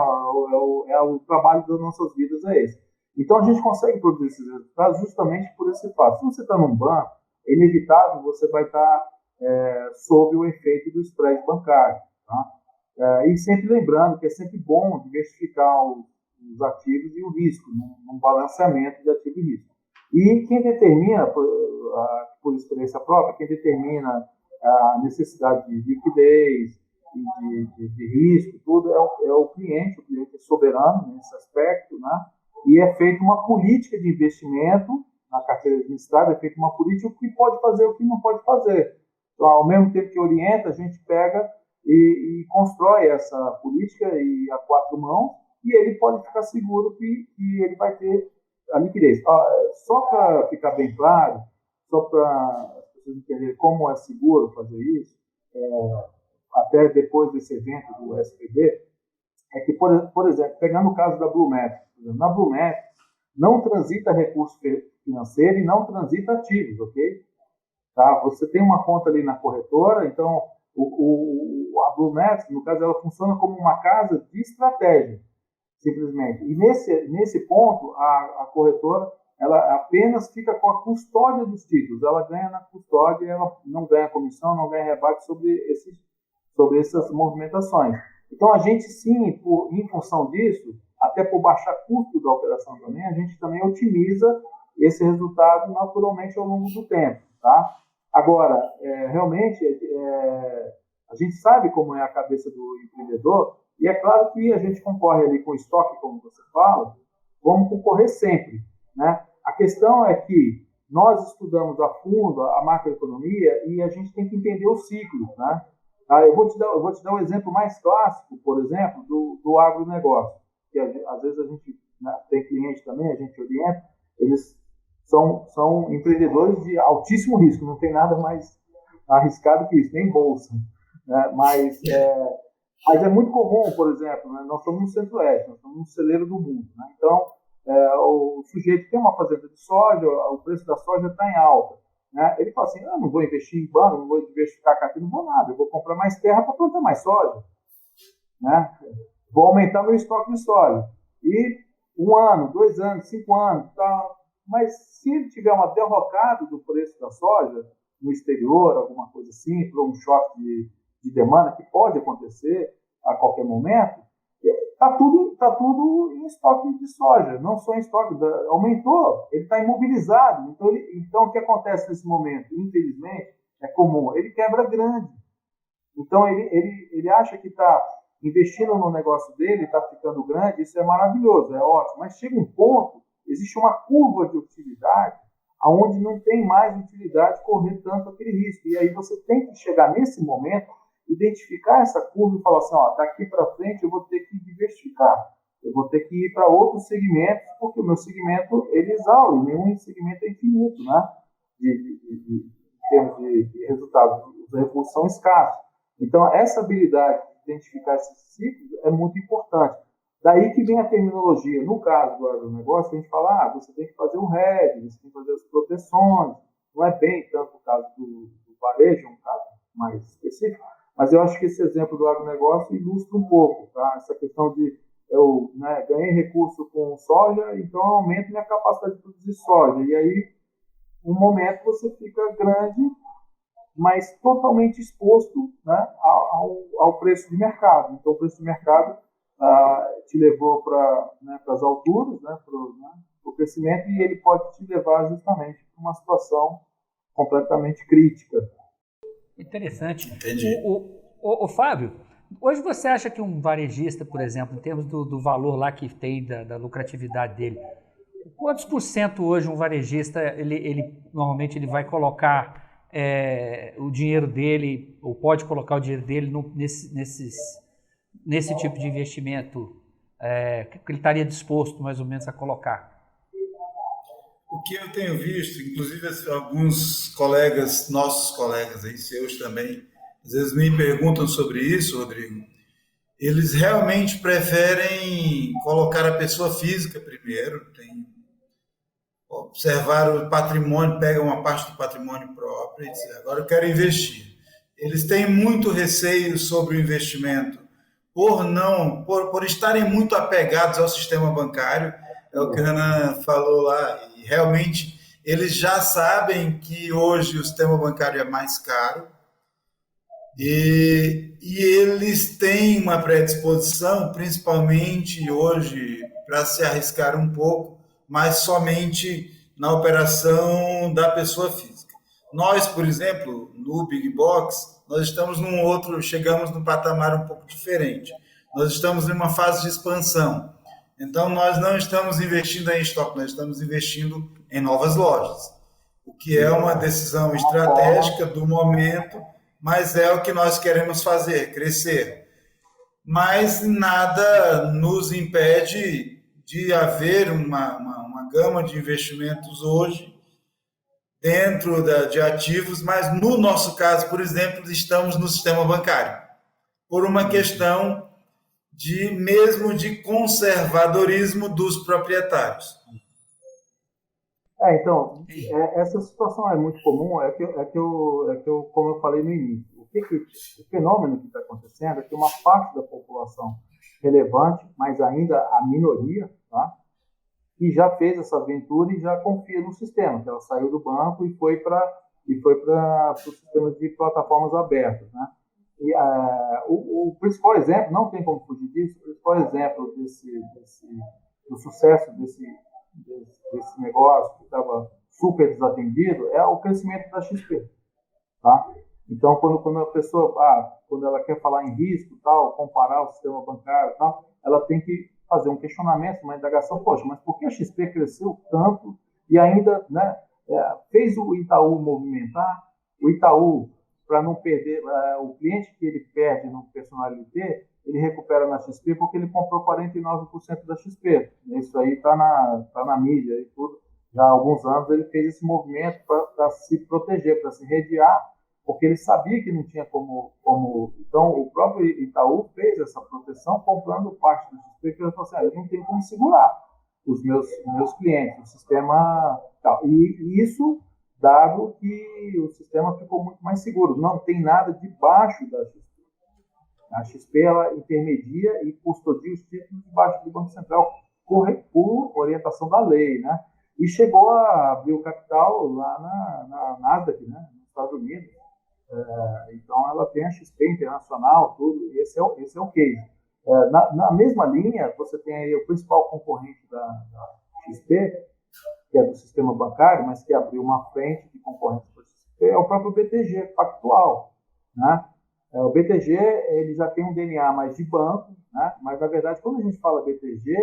É o trabalho das nossas vidas, é esse. Então, a gente consegue produzir esses resultados justamente por esse fato. Se você está num banco, é inevitável você vai estar sob o efeito do spread bancário. Tá? E sempre lembrando que é sempre bom diversificar os ativos e o risco, num balanceamento de ativo e risco. E quem determina, por experiência própria, quem determina a necessidade de liquidez, de risco, tudo é o cliente é soberano nesse aspecto, né? E é feita uma política de investimento na carteira administrada, é feita uma política o que pode fazer, o que não pode fazer. Então, ao mesmo tempo que orienta, a gente pega e constrói essa política e a quatro mãos, e ele pode ficar seguro que ele vai ter a liquidez. Só para ficar bem claro, só para as pessoas entenderem como é seguro fazer isso, até depois desse evento do SPB, é que, por exemplo, pegando o caso da BlueMetrics, na BlueMetrics não transita recurso financeiro e não transita ativos, ok? Tá? Você tem uma conta ali na corretora, então a BlueMetrics, no caso, ela funciona como uma casa de estratégia, simplesmente. E nesse ponto, a corretora ela apenas fica com a custódia dos títulos, ela ganha na custódia, ela não ganha comissão, não ganha rebate sobre essas movimentações. Então, a gente sim, em função disso, até por baixar custo da operação também, a gente também otimiza esse resultado naturalmente ao longo do tempo. Tá? Agora, realmente, a gente sabe como é a cabeça do empreendedor E é claro que a gente concorre ali com estoque, como você fala, vamos concorrer sempre, né? A questão é que nós estudamos a fundo a macroeconomia e a gente tem que entender os ciclos, né? Eu vou te dar um exemplo mais clássico, por exemplo, do agronegócio, que às vezes a gente, né, tem cliente também, a gente orienta, eles são empreendedores de altíssimo risco, não tem nada mais arriscado que isso, nem bolsa, né? Mas é muito comum, por exemplo, né, nós estamos no Centro-Oeste, nós estamos no celeiro do mundo, né? Então, o sujeito tem uma fazenda de soja, o preço da soja está em alta, né? Ele fala assim, não vou investir em banco, não vou diversificar café, não vou nada, eu vou comprar mais terra para plantar mais soja, né? Vou aumentar meu estoque de soja. E 1 ano, 2 anos, 5 anos, tá? Mas se ele tiver uma derrocada do preço da soja no exterior, alguma coisa assim, por um choque de demanda que pode acontecer a qualquer momento, tá tudo em estoque de soja, não só em estoque, aumentou, ele está imobilizado. Então, o que acontece nesse momento? Infelizmente, é comum, ele quebra grande. Então, ele acha que está investindo no negócio dele, está ficando grande, isso é maravilhoso, é ótimo, mas chega um ponto, existe uma curva de utilidade, onde não tem mais utilidade correr tanto aquele risco. E aí você tem que chegar nesse momento, identificar essa curva e falar assim, ó, daqui para frente eu vou ter que diversificar, eu vou ter que ir para outros segmentos, porque o meu segmento, ele exaure, nenhum segmento é infinito, né? Em termos de resultados, os recursos são escassos. Então, essa habilidade de identificar esses ciclos é muito importante. Daí que vem a terminologia. No caso do agronegócio, a gente fala, você tem que fazer o hedge, você tem que fazer as proteções. Não é bem tanto o caso do varejo, um caso mais específico, mas eu acho que esse exemplo do agronegócio ilustra um pouco, tá? Essa questão de eu, né, ganhei recurso com soja, então eu aumento minha capacidade de produzir soja. E aí, um momento você fica grande, mas totalmente exposto, né, ao preço de mercado. Então, o preço de mercado te levou para, né, as alturas, né, para o crescimento, e ele pode te levar justamente para uma situação completamente crítica.
Interessante.
Entendi.
O Fábio, hoje você acha que um varejista, por exemplo, em termos do valor lá que tem, da lucratividade dele, quantos por cento hoje um varejista, normalmente ele vai colocar o dinheiro dele, ou pode colocar o dinheiro dele nesse tipo de investimento que ele estaria disposto mais ou menos a colocar?
O que eu tenho visto, inclusive alguns colegas, nossos colegas aí, seus também, às vezes me perguntam sobre isso, Rodrigo. Eles realmente preferem colocar a pessoa física primeiro, observar o patrimônio, pegam uma parte do patrimônio próprio e dizem, agora eu quero investir. Eles têm muito receio sobre o investimento por estarem muito apegados ao sistema bancário, é o que a Ana falou lá, e realmente eles já sabem que hoje o sistema bancário é mais caro e eles têm uma predisposição, principalmente hoje, para se arriscar um pouco, mas somente na operação da pessoa física. Nós, por exemplo, no Big Box, nós chegamos num patamar um pouco diferente. Nós estamos em uma fase de expansão. Então, nós não estamos investindo em estoque, nós estamos investindo em novas lojas, o que é uma decisão estratégica do momento, mas é o que nós queremos fazer, crescer. Mas nada nos impede de haver uma gama de investimentos hoje dentro de ativos, mas no nosso caso, por exemplo, estamos no sistema bancário, por uma questão mesmo de conservadorismo dos proprietários.
Então, essa situação é muito comum, como eu falei no início, o fenômeno que está acontecendo é que uma parte da população relevante, mas ainda a minoria, tá, que já fez essa aventura e já confia no sistema, que ela saiu do banco e foi para os sistemas de plataformas abertas, né? E o principal exemplo, não tem como fugir disso, o principal exemplo do sucesso desse negócio que estava super desatendido é o crescimento da XP. Tá? Então, quando a pessoa, quando ela quer falar em risco, tal, comparar o sistema bancário, tal, ela tem que fazer um questionamento, uma indagação. Poxa, mas por que a XP cresceu tanto e ainda, né, fez o Itaú movimentar? O Itaú, para não perder, o cliente que ele perde no personalité, ele recupera na XP porque ele comprou 49% da XP. Isso aí está na mídia e tudo. Já há alguns anos ele fez esse movimento para se proteger, para se redear, porque ele sabia que não tinha como. Então, o próprio Itaú fez essa proteção comprando parte do XP, porque ele falou assim: eu não tenho como segurar os meus clientes, o sistema. Tal. E isso, dado que o sistema ficou muito mais seguro. Não tem nada debaixo da XP. A XP ela intermedia e custodia os títulos debaixo do Banco Central por orientação da lei, né? E chegou a abrir o capital lá na Nasdaq, né? Nos Estados Unidos. Então, ela tem a XP Internacional, tudo, e esse é o case. Na mesma linha, você tem aí o principal concorrente da XP, que é do sistema bancário, mas que abriu uma frente de concorrência para o XP, é o próprio BTG Pactual, né? O BTG ele já tem um DNA mais de banco, né? Mas, na verdade, quando a gente fala BTG,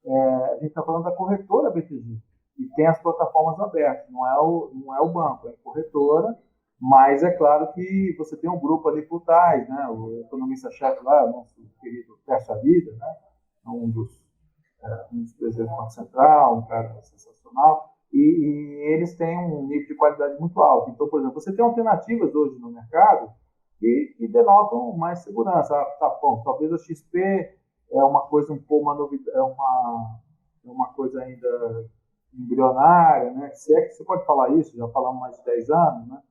a gente está falando da corretora BTG, e tem as plataformas abertas, não é o banco, é a corretora, mas é claro que você tem um grupo ali por trás, né? O economista-chefe lá, nosso querido Pércio Arida, né? Um dos presidentes do Banco Central, um cara sensacional, e eles têm um nível de qualidade muito alto. Então, por exemplo, você tem alternativas hoje no mercado que denotam mais segurança. Tá bom, talvez a XP é uma coisa um pouco, uma novidade, é uma coisa ainda embrionária, né? Se é que você pode falar isso, já falamos mais de 10 anos, né?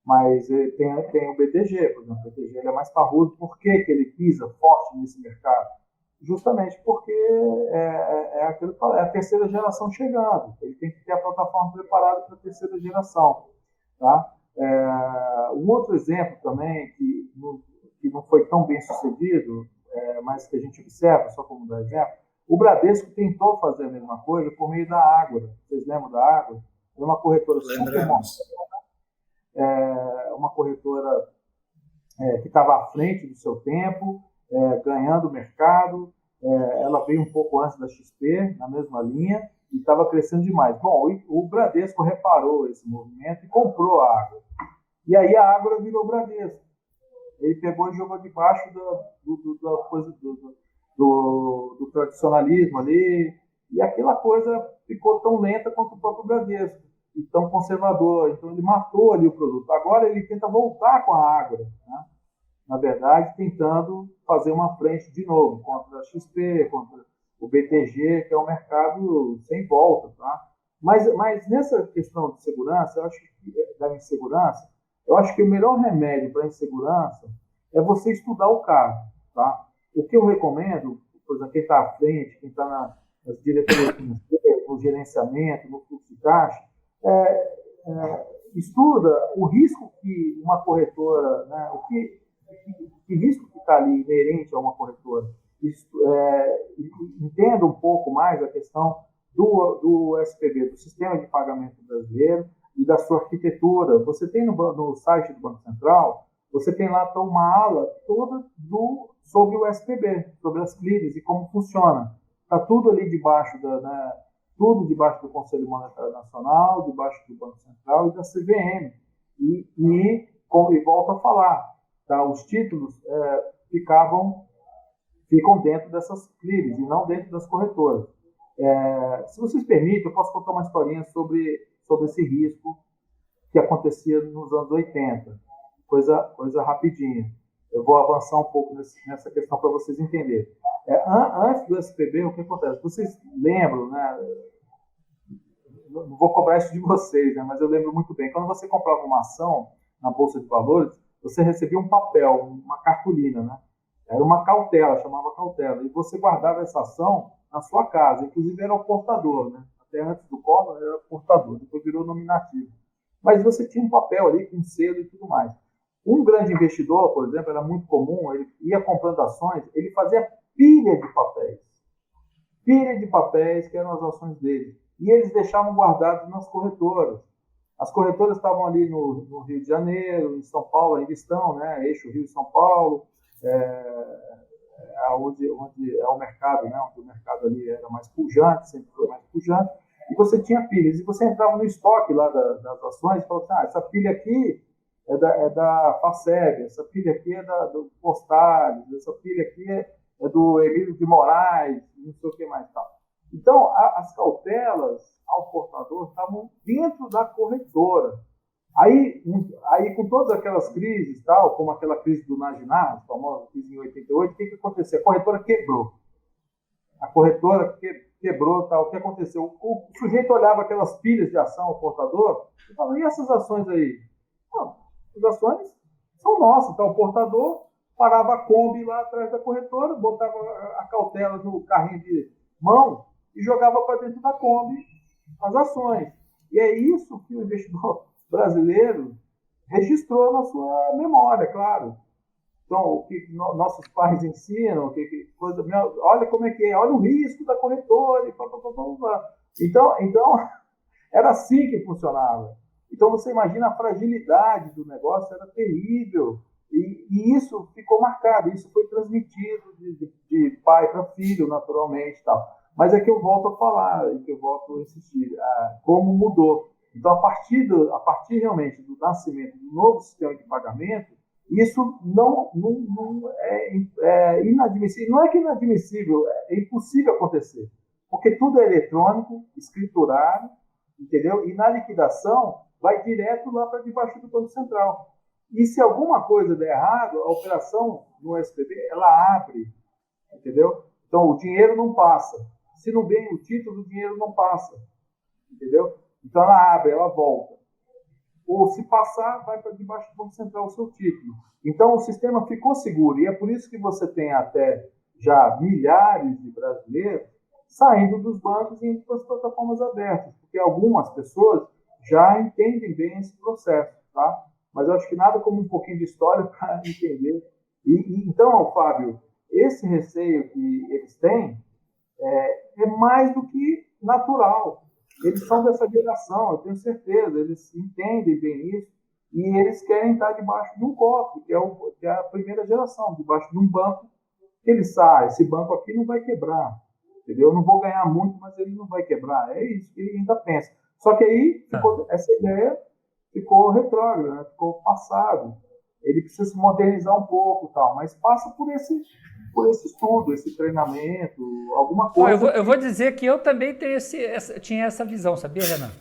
Mas tem o BTG, por exemplo. O BTG ele é mais parrudo. Por que ele pisa forte nesse mercado? Justamente porque aquilo que é a terceira geração chegando. Ele tem que ter a plataforma preparada para a terceira geração. Tá? Um outro exemplo também, que não foi tão bem sucedido, mas que a gente observa, só como dar exemplo, o Bradesco tentou fazer a mesma coisa por meio da Ágora. Vocês lembram da Ágora? É uma corretora super moderna, uma corretora que estava à frente do seu tempo, ganhando o mercado. Ela veio um pouco antes da XP, na mesma linha, e estava crescendo demais. Bom, o Bradesco reparou esse movimento e comprou a Ágora. E aí a Ágora virou Bradesco. Ele pegou e jogou debaixo da coisa do tradicionalismo ali, e aquela coisa ficou tão lenta quanto o próprio Bradesco, e tão conservador. Então ele matou ali o produto. Agora ele tenta voltar com a Ágora, né? Na verdade, tentando fazer uma frente de novo contra a XP, contra o BTG, que é um mercado sem volta, tá? Mas nessa questão de segurança, eu acho que da insegurança, eu acho que o melhor remédio para a insegurança é você estudar o caso, tá? O que eu recomendo, por exemplo, quem está à frente, quem está nas diretorias financeiras, no gerenciamento, no fluxo de caixa, estuda o risco que uma corretora, né, que risco que está ali inerente a uma corretora. Entenda um pouco mais a questão do SPB, do Sistema de Pagamento Brasileiro, e da sua arquitetura. Você tem no site do Banco Central, você tem lá uma ala toda sobre o SPB, sobre as CLIs e como funciona. Está tudo ali debaixo tudo debaixo do Conselho Monetário Nacional, debaixo do Banco Central e da CVM. E volto a falar, tá? Os títulos ficam dentro dessas CLIs e não dentro das corretoras. Se vocês permitem, eu posso contar uma historinha sobre esse risco que acontecia nos anos 80. Coisa rapidinha. Eu vou avançar um pouco nessa questão para vocês entenderem. Antes do SPB, o que acontece? Vocês lembram, né? Não vou cobrar isso de vocês, né? Mas eu lembro muito bem. Quando você comprava uma ação na Bolsa de Valores, você recebia um papel, uma cartolina, né? Era uma cautela, chamava cautela. E você guardava essa ação na sua casa. Inclusive era o portador, né? Até antes do Collor era o portador, depois virou nominativo. Mas você tinha um papel ali com selo e tudo mais. Um grande investidor, por exemplo, era muito comum, ele ia comprando ações, ele fazia pilha de papéis. Pilha de papéis que eram as ações dele. E eles deixavam guardados nas corretoras. As corretoras estavam ali no Rio de Janeiro, em São Paulo, ainda estão, né? Eixo Rio-São Paulo, onde é o mercado, né? Onde o mercado ali era mais pujante, sempre foi mais pujante. E você tinha pilhas, e você entrava no estoque lá das ações e falava assim, essa pilha aqui é da Faceb, essa pilha aqui é do Postales, essa pilha aqui é do Emílio de Moraes, não sei o que mais tal. Então, as cautelas ao portador estavam dentro da corretora. Aí, com todas aquelas crises, tal, como aquela crise do Naginar, a famosa crise em 88, o que aconteceu? A corretora quebrou. A corretora quebrou, tal. O que aconteceu? O sujeito olhava aquelas pilhas de ação ao portador e falava, e essas ações aí? Não, as ações são nossas. Então, o portador parava a Kombi lá atrás da corretora, botava a cautela no carrinho de mão e jogava para dentro da Kombi as ações. E é isso que o investidor brasileiro registrou na sua memória, claro. Então, o que nossos pais ensinam, olha como é que é, olha o risco da corretora, Então, era assim que funcionava. Então, você imagina a fragilidade do negócio, era terrível. E isso ficou marcado, isso foi transmitido de pai para filho, naturalmente. Tal. Mas é que eu volto a falar, e que eu volto a insistir, como mudou. Então, a partir realmente do nascimento do novo sistema de pagamento, isso não é inadmissível. Não é que é inadmissível, é impossível acontecer. Porque tudo é eletrônico, escriturado, entendeu? E na liquidação, vai direto lá para debaixo do Banco Central. E se alguma coisa der errado, a operação no SPB, ela abre, entendeu? Então, o dinheiro não passa. Se não vem o título, o dinheiro não passa, entendeu? Então, ela abre, ela volta. Ou se passar, vai para debaixo do Banco Central o seu título. Então, o sistema ficou seguro. E é por isso que você tem até já milhares de brasileiros saindo dos bancos e indo para as plataformas abertas. Porque algumas pessoas já entendem bem esse processo, tá? Mas eu acho que nada como um pouquinho de história para entender. Então, Fábio, esse receio que eles têm é mais do que natural. Eles são dessa geração, eu tenho certeza, eles entendem bem isso e eles querem estar debaixo de um cofre, que é a primeira geração, debaixo de um banco que ele sai, esse banco aqui não vai quebrar, entendeu? Eu não vou ganhar muito, mas ele não vai quebrar. É isso que ele ainda pensa. Só que aí essa ideia ficou retrógrada, né? Ficou passado. Ele precisa se modernizar um pouco, tal, mas passa por esse estudo, esse treinamento, alguma coisa.
Eu vou dizer que eu também tinha essa visão, sabia, Renan?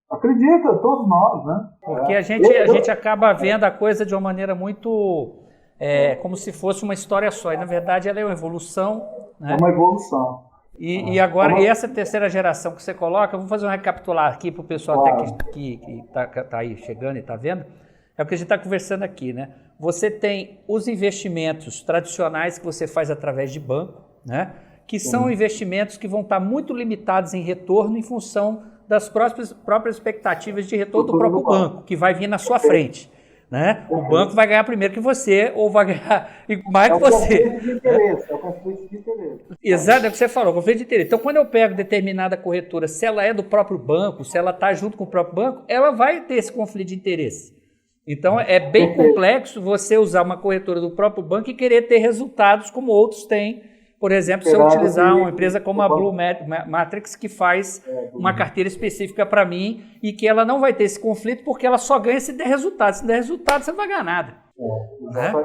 Acredita, todos nós, né?
Porque a gente acaba vendo a coisa de uma maneira muito como se fosse uma história só. E, na verdade, ela é uma evolução. Né?
É uma evolução.
E agora, e essa terceira geração que você coloca, vamos fazer um recapitular aqui para o pessoal
claro.
Até que está aí chegando e está vendo. É o que a gente está conversando aqui, né? Você tem os investimentos tradicionais que você faz através de banco, né? Que são investimentos que vão estar muito limitados em retorno em função das próprias expectativas de retorno do próprio banco, que vai vir na sua frente. Né? O banco vai ganhar primeiro que você, ou vai ganhar mais que você.
É o conflito de interesse.
Exato, é o que você falou, conflito de interesse. Então, quando eu pego determinada corretora, se ela é do próprio banco, se ela está junto com o próprio banco, ela vai ter esse conflito de interesse. Então, é bem complexo você usar uma corretora do próprio banco e querer ter resultados como outros têm. Por exemplo, se eu utilizar uma empresa como a Blue Matrix, que faz uma carteira específica para mim e que ela não vai ter esse conflito porque ela só ganha se der resultado. Se der resultado, você não vai ganhar nada.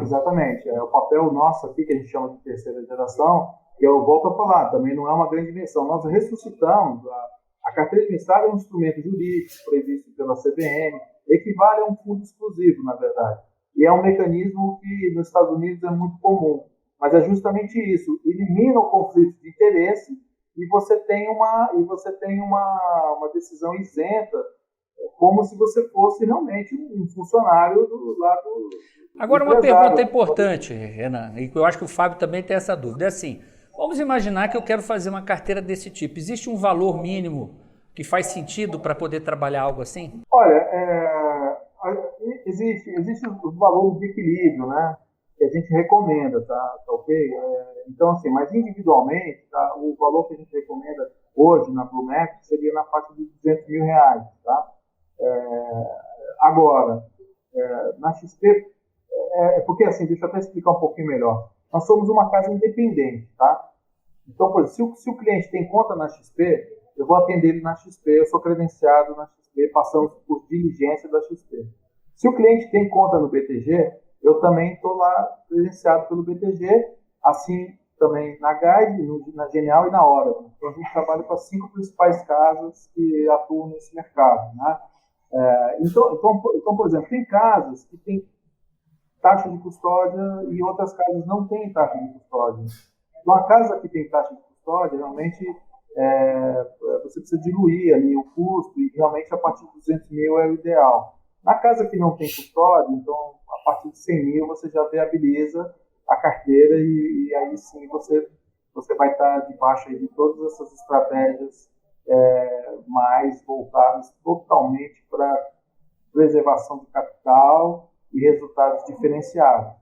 Exatamente. O papel nosso aqui, que a gente chama de terceira geração, que eu volto a falar, também não é uma grande dimensão. Nós ressuscitamos. A carteira administrada é um instrumento jurídico previsto pela CVM, equivale a um fundo exclusivo, na verdade. E é um mecanismo que nos Estados Unidos é muito comum. Mas é justamente isso, elimina o conflito de interesse e você tem uma decisão isenta, como se você fosse realmente um funcionário do lado.
Agora, uma pergunta importante, Renan, e eu acho que o Fábio também tem essa dúvida. É assim, vamos imaginar que eu quero fazer uma carteira desse tipo. Existe um valor mínimo que faz sentido para poder trabalhar algo assim?
Olha, existe o valor de equilíbrio, né? Que a gente recomenda, tá ok? Então, assim, mas individualmente, tá, o valor que a gente recomenda hoje na Blue Matrix seria na faixa de R$200 mil, tá? Agora, na XP, porque assim, deixa eu até explicar um pouquinho melhor. Nós somos uma casa independente, tá? Então, por exemplo, se o cliente tem conta na XP, eu vou atender ele na XP, eu sou credenciado na XP, passamos por diligência da XP. Se o cliente tem conta no BTG, eu também estou lá credenciado pelo BTG, assim também na Guide, na Genial e na Oracle. Então, a gente trabalha com as 5 principais casas que atuam nesse mercado, né? Então, por exemplo, tem casas que têm taxa de custódia e outras casas não têm taxa de custódia. Então, a casa que tem taxa de custódia, realmente, você precisa diluir ali o custo e realmente a partir de 200 mil é o ideal. Na casa que não tem custódia, então, a partir de 100 mil você já viabiliza a carteira e aí sim você vai estar debaixo aí de todas essas estratégias mais voltadas totalmente para preservação de capital e resultados diferenciados.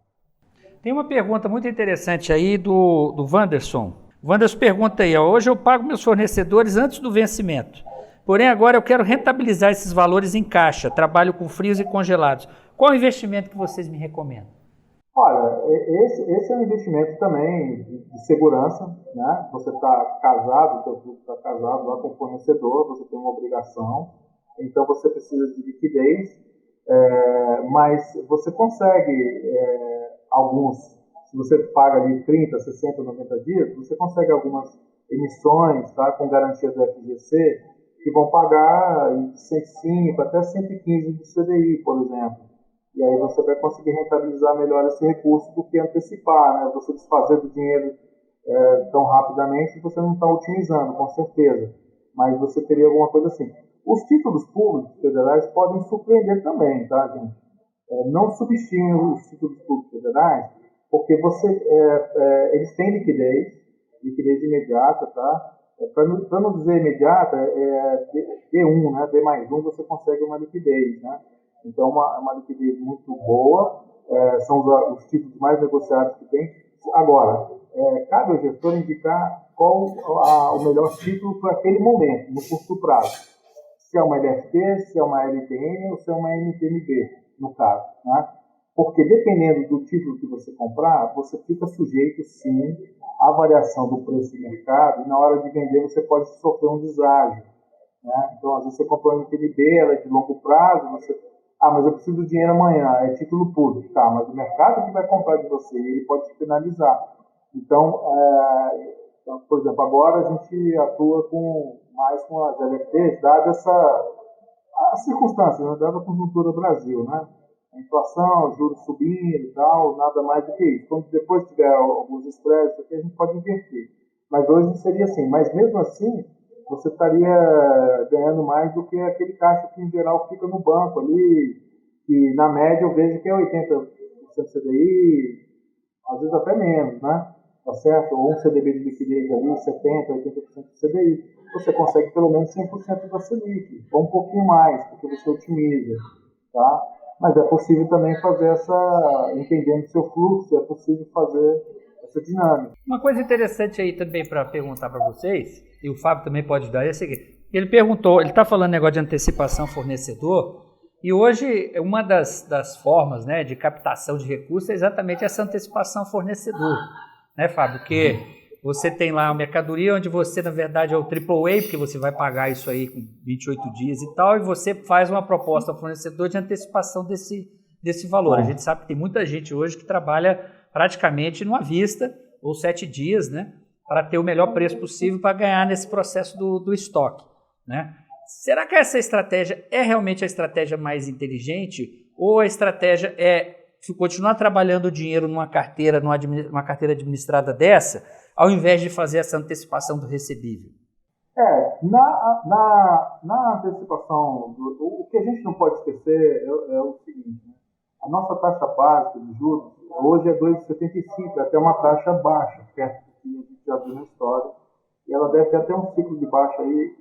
Tem uma pergunta muito interessante aí do Wanderson. O Wanderson pergunta aí, hoje eu pago meus fornecedores antes do vencimento, porém agora eu quero rentabilizar esses valores em caixa, trabalho com frios e congelados. Qual o investimento que vocês me recomendam?
Olha, esse é um investimento também de segurança, né? Você está casado, o seu grupo está casado lá com o fornecedor, você tem uma obrigação, então você precisa de liquidez, mas você consegue alguns, se você paga ali 30, 60, 90 dias, você consegue algumas emissões, tá, com garantia do FGC, que vão pagar de 105 até 115 do CDI, por exemplo. E aí você vai conseguir rentabilizar melhor esse recurso do que antecipar, né? Você desfazer do dinheiro tão rapidamente, você não está otimizando, com certeza. Mas você teria alguma coisa assim. Os títulos públicos federais podem surpreender também, tá, gente? Não subestimem os títulos públicos federais, porque eles têm liquidez imediata, tá? Para não dizer imediata, D1, né? D mais 1, você consegue uma liquidez, né? Então, uma liquidez muito boa, são os títulos mais negociados que tem. Agora, cabe ao gestor indicar qual o melhor título para aquele momento, no curto prazo. Se é uma LFT, se é uma LTN ou se é uma NTNB, no caso, né? Porque dependendo do título que você comprar, você fica sujeito, sim, à variação do preço de mercado e na hora de vender você pode sofrer um deságio, né? Então, às vezes você comprou uma NTNB, ela é de longo prazo, mas eu preciso do dinheiro amanhã, é título público, tá, mas o mercado que vai comprar de você, ele pode te penalizar. Então, por exemplo, agora a gente atua mais com as LFTs, dada as circunstâncias, né, dada a conjuntura do Brasil, né? A inflação, juros subindo e tal, nada mais do que isso. Quando depois tiver alguns estresses, aqui a gente pode inverter. Mas hoje seria assim, mas mesmo assim, você estaria ganhando mais do que aquele caixa que, em geral, fica no banco ali, que, na média, eu vejo que é 80% CDI, às vezes até menos, né? Tá certo? Ou um CDB de liquidez ali, 70%, 80% CDI. Você consegue pelo menos 100% da Selic, ou um pouquinho mais, porque você otimiza, tá? Mas é possível também fazer entendendo o seu fluxo, é possível fazer essa dinâmica.
Uma coisa interessante aí também para perguntar para vocês, e o Fábio também pode dar, é o seguinte, ele perguntou, ele está falando negócio de antecipação fornecedor, e hoje uma das formas, né, de captação de recursos é exatamente essa antecipação fornecedor, né, Fábio? Porque você tem lá a mercadoria onde você, na verdade, é o AAA, porque você vai pagar isso aí com 28 dias e tal, e você faz uma proposta ao fornecedor de antecipação desse valor. A gente sabe que tem muita gente hoje que trabalha praticamente no à vista, ou 7 dias, né, para ter o melhor preço possível para ganhar nesse processo do estoque, né? Será que essa estratégia é realmente a estratégia mais inteligente, ou a estratégia é continuar trabalhando o dinheiro numa carteira administrada dessa, ao invés de fazer essa antecipação do recebível?
Na antecipação, o que a gente não pode esquecer é o seguinte, né? A nossa taxa básica de juros hoje é 2,75, até uma taxa baixa, perto do que a gente já viu na história, e ela deve ter até um ciclo de baixa aí,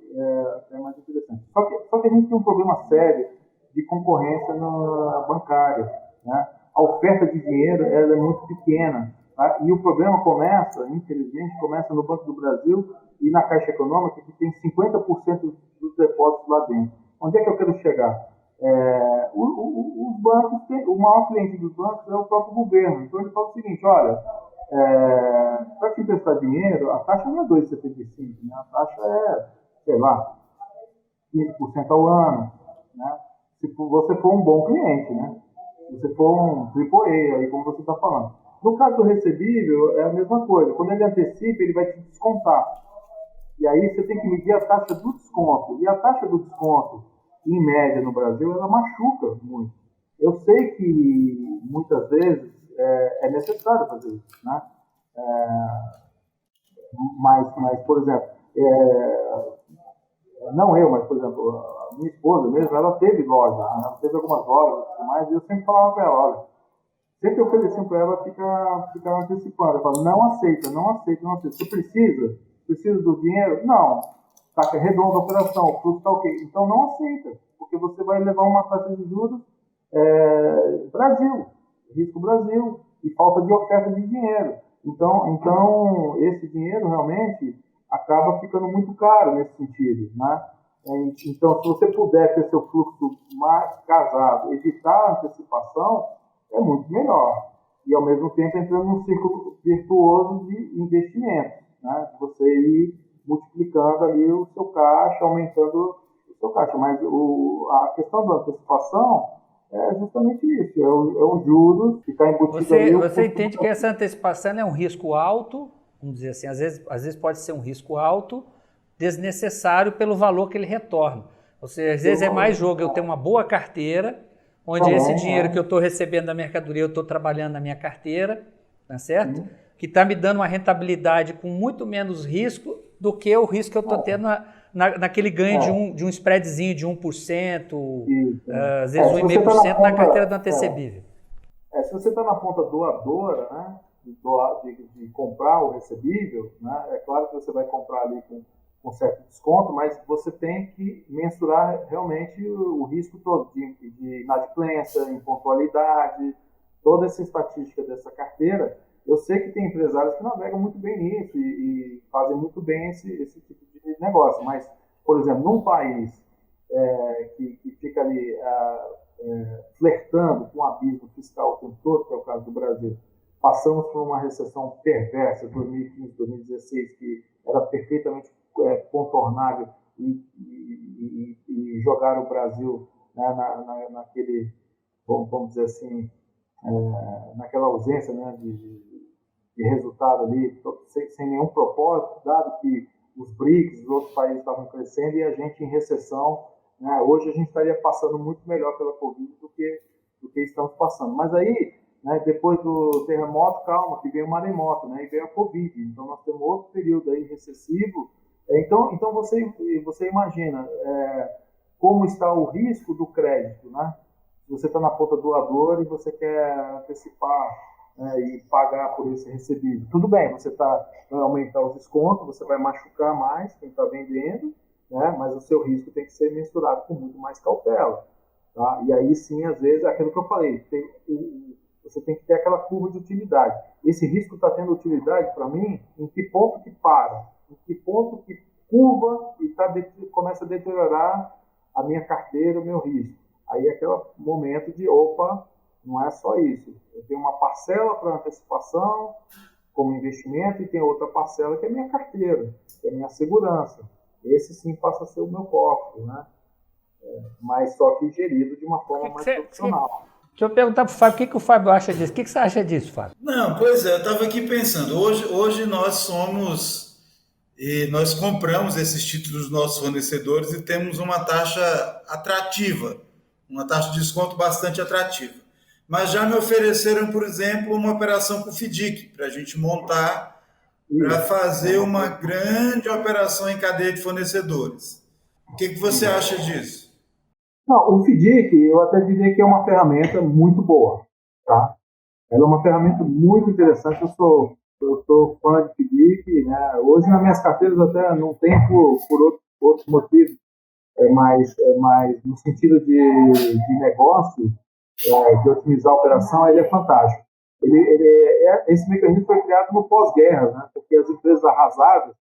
até mais interessante. Só que a gente tem um problema sério de concorrência na bancária, né? A oferta de dinheiro ela é muito pequena, tá? E o problema infelizmente, começa no Banco do Brasil e na Caixa Econômica, que tem 50% dos depósitos lá dentro. Onde é que eu quero chegar? Os bancos, o maior cliente dos bancos é o próprio governo. Então ele fala o seguinte, olha, para te emprestar dinheiro, a taxa não é 2,75, né? A taxa é, sei lá, 15% ao ano, né? Se você for um bom cliente, né? Se você for um AAA, aí como você está falando. No caso do recebível, é a mesma coisa. Quando ele antecipa, ele vai te descontar. E aí você tem que medir a taxa do desconto. E a taxa do desconto, em média no Brasil, ela machuca muito. Eu sei que muitas vezes é necessário fazer isso, né? Mas, por exemplo, não eu, mas, por exemplo, a minha esposa mesmo, ela teve loja, né? Ela teve algumas lojas e tudo mais, e eu sempre falava para ela, olha, sempre oferecendo para ela ficar antecipando. Eu falo, não aceita. Você precisa do dinheiro? Não. Está redonda a operação, o fluxo está ok. Então não aceita, porque você vai levar uma taxa de juros Brasil, risco Brasil, e falta de oferta de dinheiro. Então esse dinheiro realmente acaba ficando muito caro nesse sentido, né? Então, se você puder ter seu fluxo mais casado, evitar a antecipação, é muito melhor. E, ao mesmo tempo, entrando num círculo virtuoso de investimento, né? Você ir multiplicando ali o seu caixa, aumentando o seu caixa. Mas a questão da antecipação é justamente isso. É um juros que está embutido ali.
Você entende que essa antecipação é um risco alto, vamos dizer assim, às vezes pode ser um risco alto, desnecessário pelo valor que ele retorna. Ou seja, às vezes é mais jogo eu ter uma boa carteira, onde esse dinheiro que eu estou recebendo da mercadoria, eu estou trabalhando na minha carteira, tá certo? Que está me dando uma rentabilidade com muito menos risco do que o risco que eu estou tendo naquele ganho de um spreadzinho de 1%, às vezes 1,5% na carteira do antecebível.
Se você está na ponta doadora, né, de comprar o recebível, né, é claro que você vai comprar ali com certo desconto, mas você tem que mensurar realmente o risco todo de inadimplência, impontualidade, toda essa estatística dessa carteira. Eu sei que tem empresários que navegam muito bem nisso e fazem muito bem esse tipo de negócio, mas, por exemplo, num país que fica ali flertando com o abismo fiscal o tempo todo, que é o caso do Brasil, passamos por uma recessão perversa, 2015, 2016, que era perfeitamente contornável e jogar o Brasil, né, naquele, vamos dizer assim, naquela ausência, né, de resultado ali, sem nenhum propósito, dado que os BRICS, os outros países estavam crescendo e a gente em recessão, né, hoje a gente estaria passando muito melhor pela Covid do que estamos passando. Mas aí, né, depois do terremoto, calma, que veio o maremoto, né, e veio a Covid. Então nós temos outro período aí recessivo. Então você imagina como está o risco do crédito, né? Você está na ponta doadora e você quer antecipar e pagar por esse recebível. Tudo bem, você vai aumentar os descontos, você vai machucar mais quem está vendendo, né? Mas o seu risco tem que ser mensurado com muito mais cautela. Tá? E aí sim, às vezes, é aquilo que eu falei, você tem que ter aquela curva de utilidade. Esse risco está tendo utilidade para mim em que ponto que para? Em que ponto que curva e começa a deteriorar a minha carteira, o meu risco. Aí é aquele momento de, opa, não é só isso. Eu tenho uma parcela para antecipação como investimento e tem outra parcela que é minha carteira, que é minha segurança. Esse sim passa a ser o meu cofre, né? Mas só que gerido de uma forma mais profissional.
Deixa eu perguntar para o Fábio, o que o Fábio acha disso? O que você acha disso, Fábio?
Não, pois é, eu estava aqui pensando, hoje nós compramos esses títulos dos nossos fornecedores e temos uma taxa atrativa, uma taxa de desconto bastante atrativa. Mas já me ofereceram, por exemplo, uma operação com o FDIC, para a gente montar, para fazer uma grande operação em cadeia de fornecedores. O que você acha disso?
Não, o FDIC, eu até diria que é uma ferramenta muito boa, tá? Ela é uma ferramenta muito interessante. Eu sou fã de FDIC, né? Hoje nas minhas carteiras até não tem por outros motivos, mas no sentido de negócio, de otimizar a operação, ele é fantástico. Esse mecanismo foi criado no pós-guerra, né? Porque as empresas arrasadas,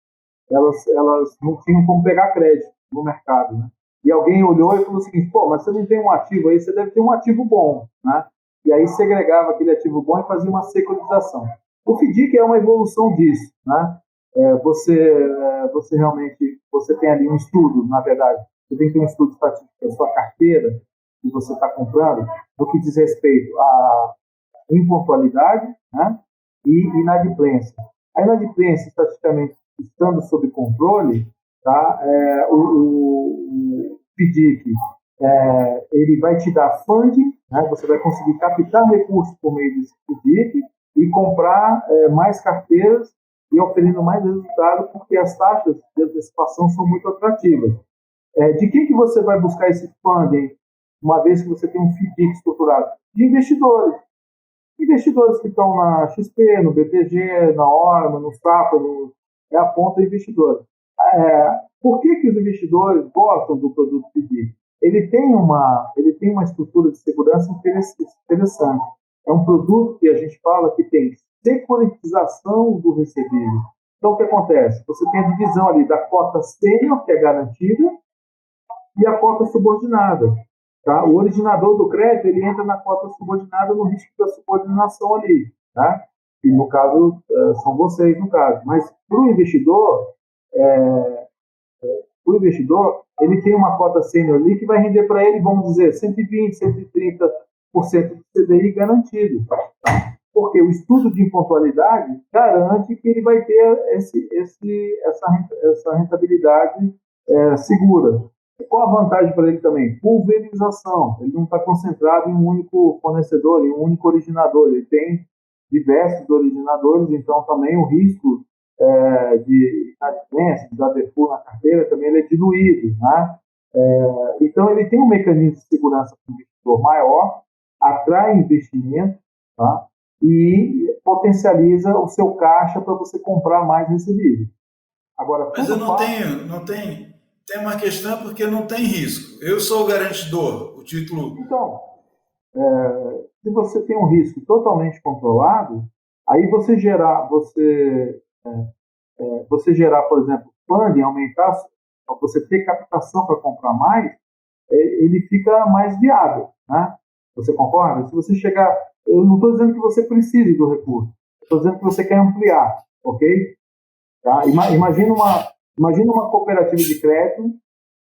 elas não tinham como pegar crédito no mercado, né? E alguém olhou e falou o seguinte, pô, mas você não tem um ativo aí, você deve ter um ativo bom, né? E aí segregava aquele ativo bom e fazia uma securitização. O FDIC é uma evolução disso, né? Você realmente, você tem ali um estudo, na verdade, você tem que ter um estudo estatístico da sua carteira que você está comprando, no que diz respeito à impontualidade, né? E inadimplência. A inadimplência, estatisticamente, estando sob controle, tá? O FDIC, ele vai te dar funding, né? Você vai conseguir captar recursos por meio desse FDIC e comprar mais carteiras e oferecendo mais resultado, porque as taxas de antecipação são muito atrativas. De quem que você vai buscar esse funding, uma vez que você tem um FDIC estruturado? De investidores. Investidores que estão na XP, no BTG, na Orma, no Safra, é a ponta investidora. Por que os investidores gostam do produto FDIC? Ele tem uma estrutura de segurança interessante. É um produto que a gente fala que tem securitização do recebível. Então, o que acontece? Você tem a divisão ali da cota sênior, que é garantida, e a cota subordinada. Tá? O originador do crédito, ele entra na cota subordinada no risco da subordinação ali. Tá? E, no caso, são vocês, no caso. Mas, para o investidor, ele tem uma cota sênior ali que vai render para ele, vamos dizer, 120%, 130% do CDI garantido. Porque o estudo de impontualidade garante que ele vai ter essa rentabilidade segura. Qual a vantagem para ele também? Pulverização. Ele não está concentrado em um único fornecedor, em um único originador. Ele tem diversos originadores, então também o risco de inadimplência, da default na carteira, também ele é diluído. Né? Então, ele tem um mecanismo de segurança para o investidor maior, atrai investimento, tá? E potencializa o seu caixa para você comprar mais recebível. Agora,
mas eu não tenho. Tem uma questão porque não tem risco. Eu sou o garantidor, o título.
Então, se você tem um risco totalmente controlado, aí você gerar, por exemplo, funding, aumentar, você ter captação para comprar mais, ele fica mais viável, né? Você concorda? Se você chegar, eu não estou dizendo que você precise do recurso, estou dizendo que você quer ampliar, ok? Tá? Imagina uma cooperativa de crédito,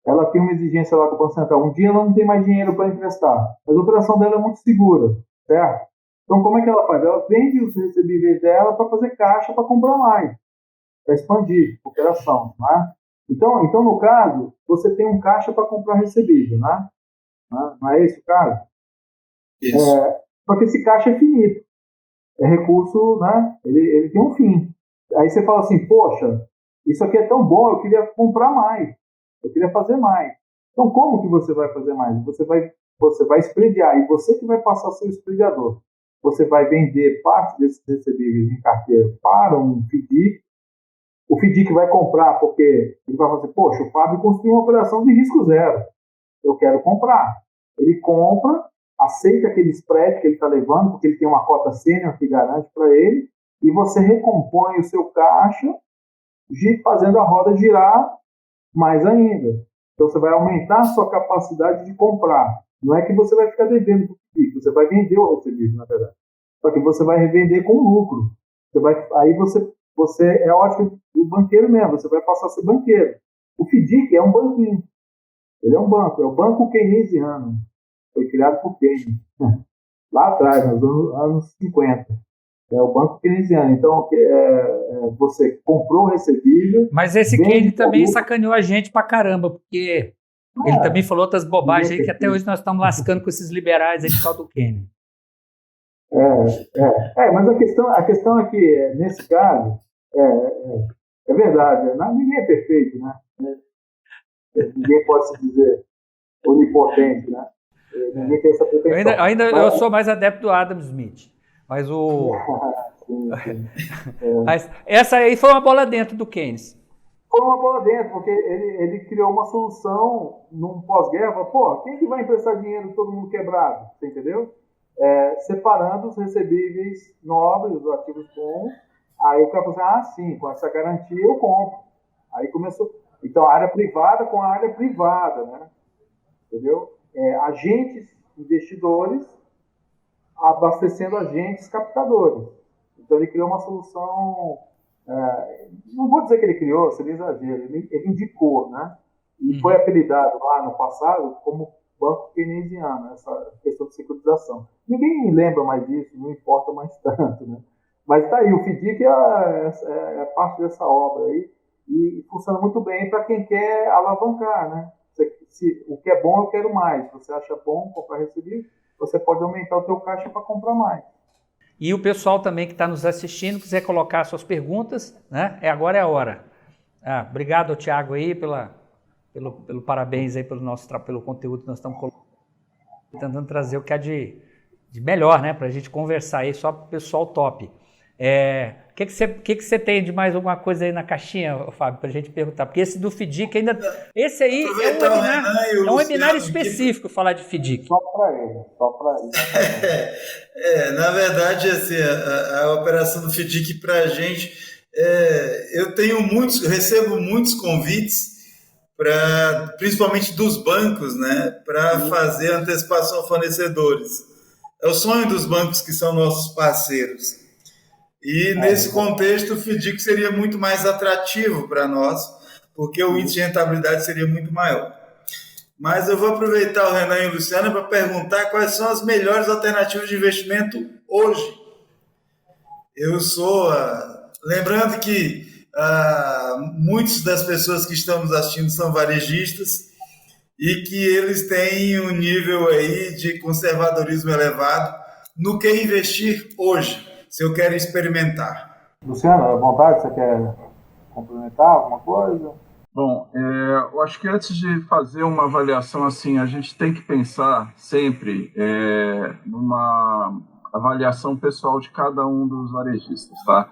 ela tem uma exigência lá com o Banco Central. Um dia ela não tem mais dinheiro para emprestar, mas a operação dela é muito segura, certo? Então, como é que ela faz? Ela vende os recebíveis dela para fazer caixa para comprar mais, para expandir a operação, né? Então, no caso, você tem um caixa para comprar recebível, né? Não é esse o caso?
Isso.
Só que esse caixa é finito. É recurso, né? Ele tem um fim. Aí você fala assim, poxa, isso aqui é tão bom, eu queria comprar mais. Eu queria fazer mais. Então, como que você vai fazer mais? Você vai esprediar, e você que vai passar a ser o esprediador. Você vai vender parte desses recebíveis em carteira para um FDIC. O FDIC vai comprar porque ele vai fazer, poxa, o Fábio construiu uma operação de risco zero. Eu quero comprar. Ele compra, aceita aquele spread que ele está levando, porque ele tem uma cota sênior que garante para ele, e você recompõe o seu caixa, fazendo a roda girar mais ainda. Então, você vai aumentar a sua capacidade de comprar. Não é que você vai ficar devendo para o FDIC, você vai vender o recebível, na verdade. Só que você vai revender com lucro. Aí você é ótimo do banqueiro mesmo, você vai passar a ser banqueiro. O FDIC é um banquinho. Ele é um banco, é o banco keynesiano. Foi criado por Keynes, lá atrás, nos anos 50. É o banco keynesiano. Então, você comprou o recebível...
Mas esse Keynes também sacaneou a gente pra caramba, porque ele também falou outras bobagens aí que até hoje nós estamos lascando com esses liberais aí por causa do Keynes.
Mas a questão é que, nesse caso, é verdade, ninguém é perfeito, né? Ninguém pode se dizer onipotente, né? Ninguém tem essa pretensão.
Eu sou mais adepto do Adam Smith, mas mas essa aí foi uma bola dentro do Keynes.
Foi uma bola dentro, porque ele criou uma solução num pós-guerra. Pô, quem que vai emprestar dinheiro todo mundo quebrado? Você entendeu? Separando os recebíveis nobres, os ativos bons. Aí o cara falou assim, sim, com essa garantia eu compro. Aí começou. Então, a área privada com a área privada, né? entendeu? Agentes investidores abastecendo agentes captadores. Então, ele criou uma solução, não vou dizer que ele criou, seria exagero, ele indicou, né? E foi apelidado lá no passado como banco keynesiano, essa questão de securitização. Ninguém lembra mais disso, não importa mais tanto, né? Mas está aí, o FDIC é parte dessa obra aí, e funciona muito bem para quem quer alavancar, né? O que é bom, eu quero mais. Se você acha bom comprar recebido, você pode aumentar o teu caixa para comprar mais.
E o pessoal também que está nos assistindo, quiser colocar suas perguntas, né? Agora é a hora. Obrigado, Thiago, aí, pelo parabéns aí pelo conteúdo que nós estamos tentando trazer o que há de melhor, né? Para a gente conversar aí, só para o pessoal top. O que você tem de mais alguma coisa aí na caixinha, Fábio, para a gente perguntar? Porque esse do FDIC ainda... Esse aí é um webinar específico falar de FDIC.
Só para ele.
Na verdade, assim, a operação do FDIC para a gente... eu recebo muitos convites, principalmente dos bancos, né, para fazer antecipação a fornecedores. É o sonho dos bancos que são nossos parceiros. E nesse contexto, o FDIC seria muito mais atrativo para nós, porque o índice de rentabilidade seria muito maior. Mas eu vou aproveitar o Renan e o Luciano para perguntar quais são as melhores alternativas de investimento hoje. Lembrando que muitas das pessoas que estão nos assistindo são varejistas e que eles têm um nível aí de conservadorismo elevado no que investir hoje, se eu quero experimentar.
Luciano, à vontade, você quer complementar alguma coisa?
Bom, eu acho que antes de fazer uma avaliação assim, a gente tem que pensar sempre numa avaliação pessoal de cada um dos varejistas, tá?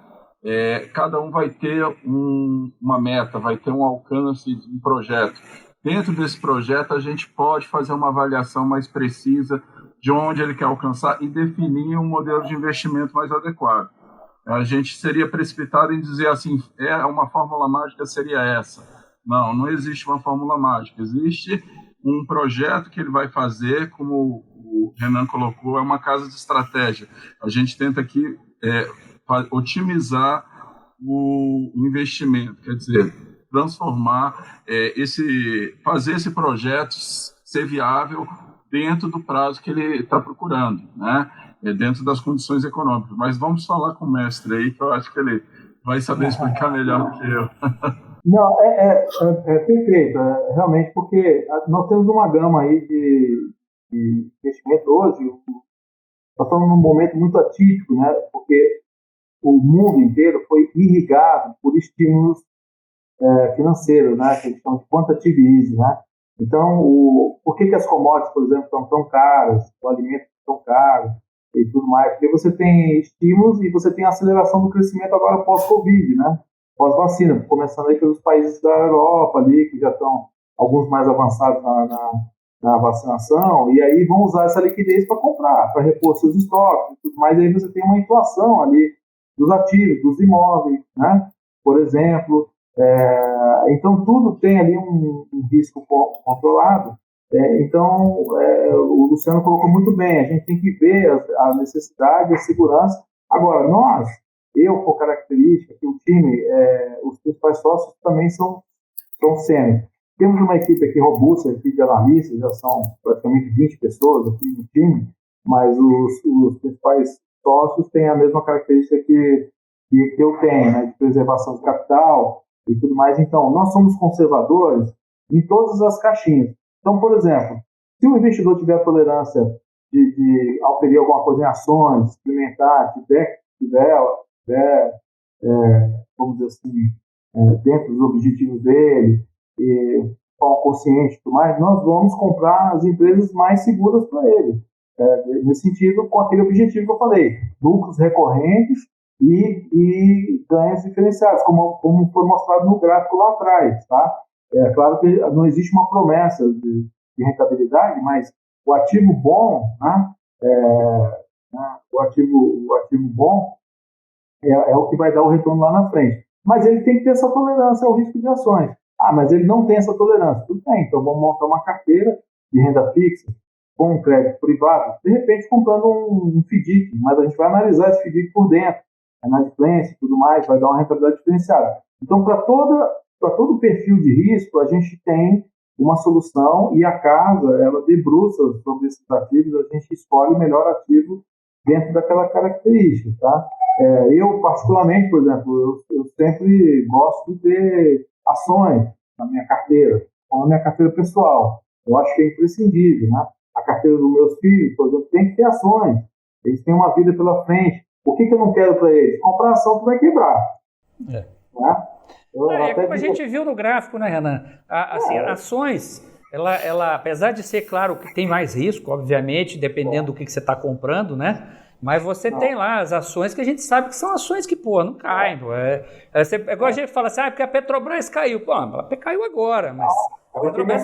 Cada um vai ter uma meta, vai ter um alcance de um projeto. Dentro desse projeto, a gente pode fazer uma avaliação mais precisa de onde ele quer alcançar e definir um modelo de investimento mais adequado. A gente seria precipitado em dizer assim, uma fórmula mágica seria essa. Não existe uma fórmula mágica. Existe um projeto que ele vai fazer, como o Renan colocou, é uma casa de estratégia. A gente tenta aqui otimizar o investimento, quer dizer, transformar, fazer esse projeto ser viável dentro do prazo que ele está procurando, né? Dentro das condições econômicas. Mas vamos falar com o mestre aí, que eu acho que ele vai saber explicar melhor do que eu.
Não, perfeito, realmente, porque nós temos uma gama aí de investimento hoje. Nós estamos num momento muito atípico, né? Porque o mundo inteiro foi irrigado por estímulos financeiros, né? Que eles chamam de quantitative easing, né? Então, por que as commodities, por exemplo, estão tão caras, o alimento tão caro e tudo mais? Porque você tem estímulos e você tem a aceleração do crescimento agora pós-Covid, né? Pós-vacina, começando aí pelos países da Europa ali, que já estão alguns mais avançados na vacinação, e aí vão usar essa liquidez para comprar, para repor seus estoques e tudo mais. Aí você tem uma inflação ali dos ativos, dos imóveis, né? Por exemplo. Então, tudo tem ali um risco controlado. Então, o Luciano colocou muito bem, a gente tem que ver a necessidade, a segurança. Agora, eu, por característica, que o time, os principais sócios também são sêniores. Temos uma equipe aqui robusta, aqui de analistas, já são praticamente 20 pessoas aqui no time, mas os principais sócios têm a mesma característica que eu tenho, né, de preservação de capital e tudo mais. Então, nós somos conservadores em todas as caixinhas. Então, por exemplo, se o investidor tiver a tolerância de oferir alguma coisa em ações, experimentar, tiver vamos dizer assim, dentro dos objetivos dele, com o consciente e tudo mais, nós vamos comprar as empresas mais seguras para ele. Nesse sentido, com aquele objetivo que eu falei, lucros recorrentes e ganhos diferenciados, como foi mostrado no gráfico lá atrás, tá? É claro que não existe uma promessa de rentabilidade, mas o ativo bom, né? O ativo bom é o que vai dar o retorno lá na frente. Mas ele tem que ter essa tolerância ao risco de ações. Mas ele não tem essa tolerância. Tudo bem, então vamos montar uma carteira de renda fixa com um crédito privado, de repente comprando um FDIC, mas a gente vai analisar esse FDIC por dentro, inadimplência e tudo mais, vai dar uma rentabilidade diferenciada. Então, para todo perfil de risco, a gente tem uma solução e a casa, ela debruça sobre esses ativos, a gente escolhe o melhor ativo dentro daquela característica, tá? Eu, particularmente, por exemplo, eu sempre gosto de ter ações na minha carteira, ou na minha carteira pessoal. Eu acho que é imprescindível, né? A carteira dos meus filhos, por exemplo, tem que ter ações. Eles têm uma vida pela frente. O que eu não quero para eles? Comprar ação que vai quebrar. Né?
Como a gente viu no gráfico, né, Renan? Ações, ela, apesar de ser, claro, que tem mais risco, obviamente, dependendo do que você está comprando, né? Mas você tem lá as ações que a gente sabe que são ações que, não caem. É igual a gente fala assim, porque a Petrobras caiu. Ela caiu agora, mas a Petrobras,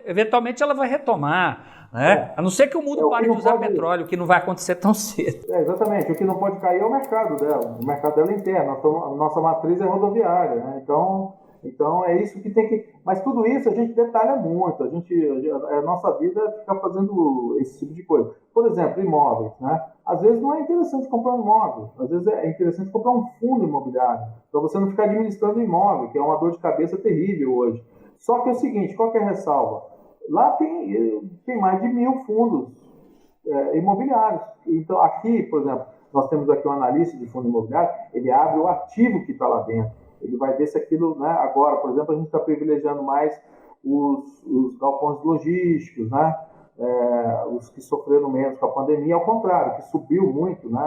eventualmente, ela vai retomar. Né? A não ser que o mundo pare de usar petróleo, que não vai acontecer tão cedo.
Exatamente. O que não pode cair é o mercado dela. O mercado dela é interno. A nossa matriz é rodoviária. Né? Então, é isso que tem que... Mas tudo isso a gente detalha muito. A nossa vida fica fazendo esse tipo de coisa. Por exemplo, imóveis. Né? Às vezes não é interessante comprar um imóvel. Às vezes é interessante comprar um fundo imobiliário. Para você não ficar administrando imóvel, que é uma dor de cabeça terrível hoje. Só que é o seguinte, qual que é a ressalva? Lá tem mais de 1.000 fundos imobiliários. Então, aqui, por exemplo, nós temos aqui um analista de fundo imobiliário, ele abre o ativo que está lá dentro. Ele vai ver se aquilo, né, agora, por exemplo, a gente está privilegiando mais os galpões logísticos, né, os que sofreram menos com a pandemia, ao contrário, que subiu muito, né,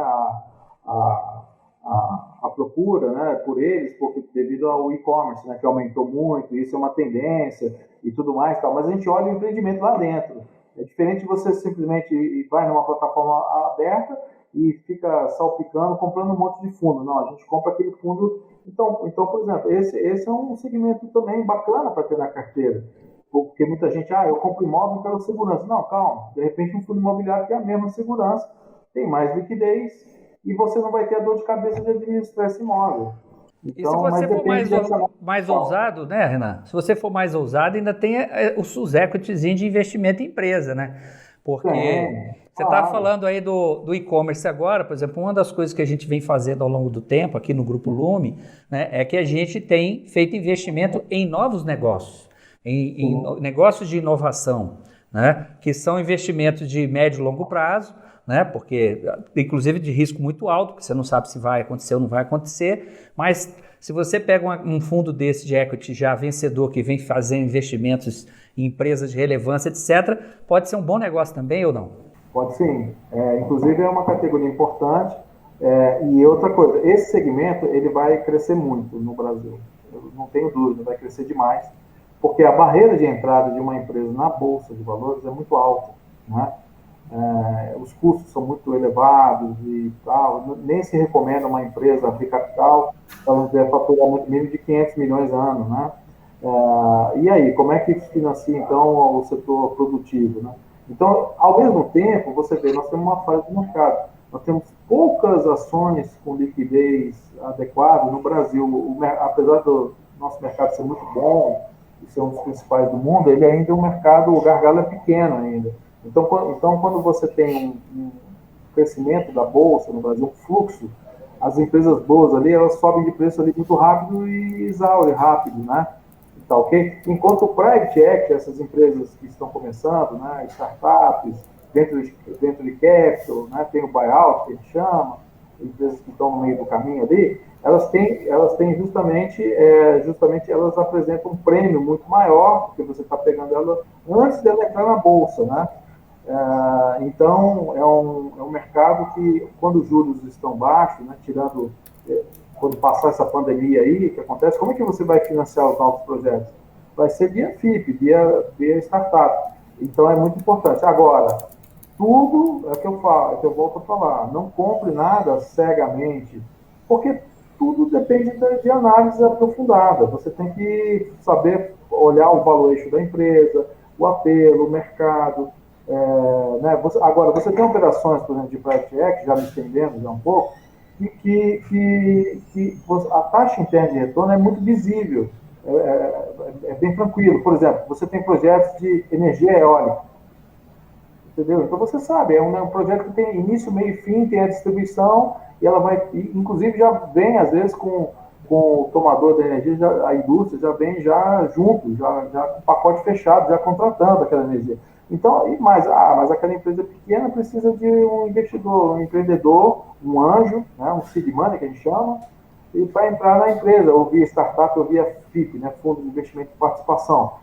a procura, né, por eles, devido ao e-commerce, né, que aumentou muito, isso é uma tendência e tudo mais, tal. Mas a gente olha o empreendimento lá dentro. É diferente de você simplesmente vai numa plataforma aberta e fica salpicando, comprando um monte de fundo. Não, a gente compra aquele fundo. Então por exemplo, esse é um segmento também bacana para ter na carteira. Porque muita gente, eu compro imóvel pela segurança. Não, calma. De repente, um fundo imobiliário tem a mesma segurança, tem mais liquidez e você não vai ter a dor de cabeça de administrar esse imóvel.
Então, e se você for mais ousado, né, Renan? Se você for mais ousado, ainda tem os equities de investimento em empresa, né? Porque você está falando aí do e-commerce agora, por exemplo, uma das coisas que a gente vem fazendo ao longo do tempo aqui no Grupo Lume, né, é que a gente tem feito investimento em novos negócios, em negócios de inovação, né, que são investimentos de médio e longo prazo, né, porque inclusive de risco muito alto, porque você não sabe se vai acontecer ou não vai acontecer, mas se você pega um fundo desse de equity já vencedor, que vem fazendo investimentos em empresas de relevância, etc., pode ser um bom negócio também ou não?
Pode sim. Inclusive é uma categoria importante. E outra coisa, esse segmento ele vai crescer muito no Brasil. Eu não tenho dúvida, vai crescer demais, porque a barreira de entrada de uma empresa na Bolsa de Valores é muito alta, né? Os custos são muito elevados e tal, nem se recomenda uma empresa abrir capital para não ter faturamento mínimo de 500 milhões ano, né? E aí, como é que financia então o setor produtivo, né? Então, ao mesmo tempo, você vê, nós temos uma fase do mercado, nós temos poucas ações com liquidez adequada no Brasil, apesar do nosso mercado ser muito bom e ser um dos principais do mundo, ele ainda é um mercado, o gargalo é pequeno ainda. Então, quando você tem um crescimento da Bolsa no Brasil, um fluxo, as empresas boas ali, elas sobem de preço ali muito rápido e exaurem rápido, né? Tá, ok? Enquanto o Private Equity, essas empresas que estão começando, né, startups, dentro de capital, né, tem o buyout, que a gente chama, empresas que estão no meio do caminho ali, elas têm justamente elas apresentam um prêmio muito maior, porque você está pegando ela antes dela entrar na Bolsa, né? Então, é um mercado que, quando os juros estão baixos, né, quando passar essa pandemia aí, que acontece, como é que você vai financiar os novos projetos? Vai ser via FIP, via startup. Então, é muito importante. Agora, tudo é o que eu falo, é o que eu volto a falar. Não compre nada cegamente, porque tudo depende de análise aprofundada. Você tem que saber olhar o valuation da empresa, o apelo, o mercado. Né? Agora, você tem operações, por exemplo, de private equity, já me estendendo já um pouco, que a taxa interna de retorno é muito visível. é bem tranquilo. Por exemplo, você tem projetos de energia eólica, entendeu? Então você sabe, é um projeto que tem início, meio e fim, tem a distribuição, e ela vai, inclusive já vem às vezes com o tomador da energia, a indústria já vem já junto, já com pacote fechado, já contratando aquela energia. Então, mas aquela empresa pequena precisa de um investidor, um empreendedor, um anjo, né, um seed money que a gente chama, e para entrar na empresa, ou via startup, ou via FIP, né, Fundo de Investimento e Participação.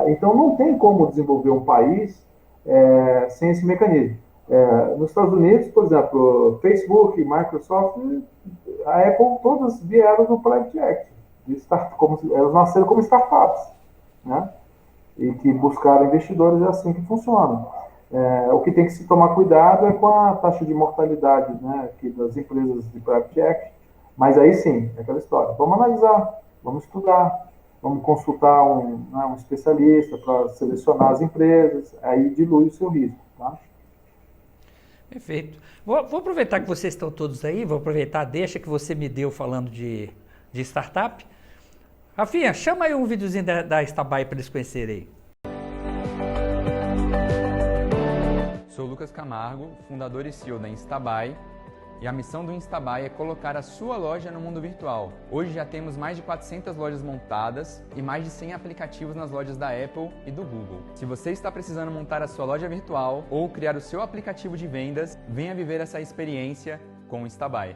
Então, não tem como desenvolver um país sem esse mecanismo. Nos Estados Unidos, por exemplo, Facebook, Microsoft, a Apple, todas vieram do Private Equity. Elas nasceram como startups, né? E que buscaram investidores, é assim que funciona. O que tem que se tomar cuidado é com a taxa de mortalidade, né, das empresas de Private Equity. Mas aí sim, é aquela história. Vamos analisar, vamos estudar, vamos consultar um especialista para selecionar as empresas, aí dilui o seu risco, tá?
Perfeito. Vou aproveitar que vocês estão todos aí, vou aproveitar a deixa que você me deu falando de startup. Rafinha, chama aí um videozinho da Instabuy para eles conhecerem aí.
Sou Lucas Camargo, fundador e CEO da Instabuy, e a missão do Instabuy é colocar a sua loja no mundo virtual. Hoje já temos mais de 400 lojas montadas e mais de 100 aplicativos nas lojas da Apple e do Google. Se você está precisando montar a sua loja virtual ou criar o seu aplicativo de vendas, venha viver essa experiência com o Instabuy.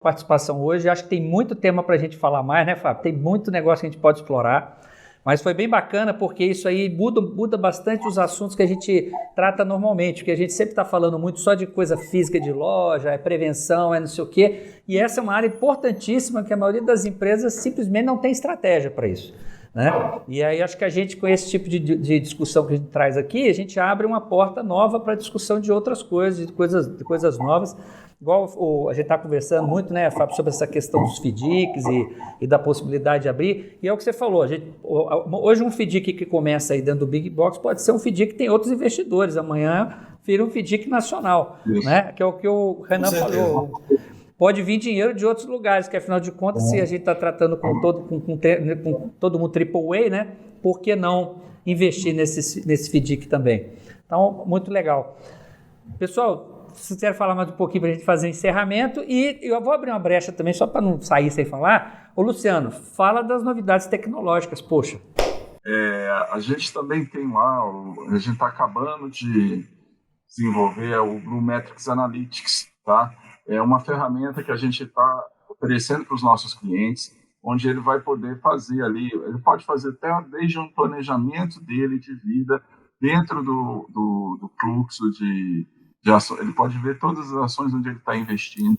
Participação hoje, acho que tem muito tema para a gente falar mais, né, Fábio? Tem muito negócio que a gente pode explorar. Mas foi bem bacana porque isso aí muda bastante os assuntos que a gente trata normalmente, porque a gente sempre está falando muito só de coisa física de loja, é prevenção, é não sei o quê, e essa é uma área importantíssima que a maioria das empresas simplesmente não tem estratégia para isso, né? E aí acho que a gente, com esse tipo de discussão que a gente traz aqui, a gente abre uma porta nova para a discussão de outras coisas, de coisas novas. Igual a gente está conversando muito, né, Fábio, sobre essa questão dos FDICs e da possibilidade de abrir, e é o que você falou, hoje um FDIC que começa aí dentro do Big Box pode ser um FDIC que tem outros investidores, amanhã vira um FDIC nacional, né, que é o que o Renan falou. Pode vir dinheiro de outros lugares, que afinal de contas, se a gente está tratando com todo mundo AAA, né, por que não investir nesse FDIC também? Então, muito legal. Pessoal, se quiser falar mais um pouquinho para a gente fazer o encerramento, e eu vou abrir uma brecha também, só para não sair sem falar. Ô Luciano, fala das novidades tecnológicas, poxa.
A gente também tem lá, a gente está acabando de desenvolver o Blumetrics Analytics, tá? É uma ferramenta que a gente está oferecendo para os nossos clientes, onde ele vai poder fazer ali, ele pode fazer até desde um planejamento dele de vida dentro do fluxo de ações. Ele pode ver todas as ações onde ele está investindo,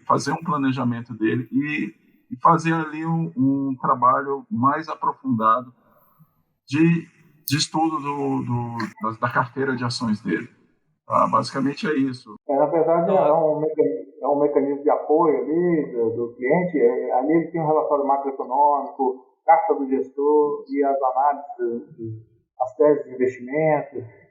fazer um planejamento dele e fazer ali um trabalho mais aprofundado de estudo da carteira de ações dele. Basicamente é isso.
Na verdade, é um mecanismo de apoio ali do cliente. Ali ele tem um relatório macroeconômico, carta do gestor e as análises, as teses de investimento.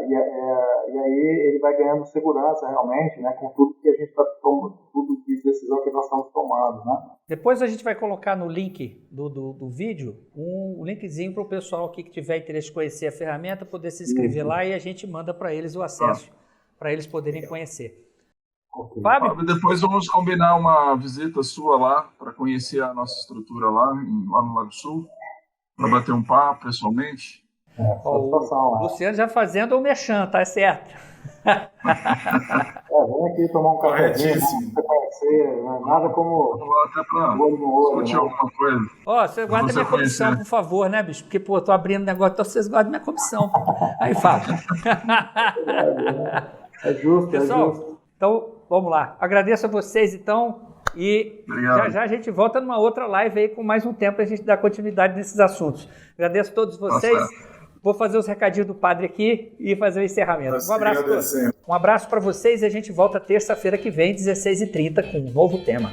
E aí ele vai ganhando segurança realmente, né, com tudo que a gente está tomando, tudo de decisão que nós estamos tomando, né?
Depois a gente vai colocar no link do vídeo um linkzinho para o pessoal aqui que tiver interesse de conhecer a ferramenta, poder se inscrever lá e a gente manda para eles o acesso, para eles poderem conhecer.
Okay.
Fábio, depois vamos combinar uma visita sua lá, para conhecer a nossa estrutura lá no Lago Sul, para bater um papo pessoalmente.
O Luciano já fazendo o merchan, tá certo?
Vem aqui tomar um cafezinho, pra conhecer, né? Nada como
até para discutir alguma coisa.
Você guarda minha comissão, por favor, né, bicho? Porque, pô, eu tô abrindo negócio, então vocês guardam minha comissão. Aí, Fábio.
É justo,
pessoal,
é justo.
Então, vamos lá. Agradeço a vocês, então, e já a gente volta numa outra live aí com mais um tempo para a gente dar continuidade nesses assuntos. Agradeço a todos vocês. Vou fazer os recadinhos do padre aqui e fazer o encerramento. Um abraço para vocês e a gente volta terça-feira que vem, 16h30, com um novo tema.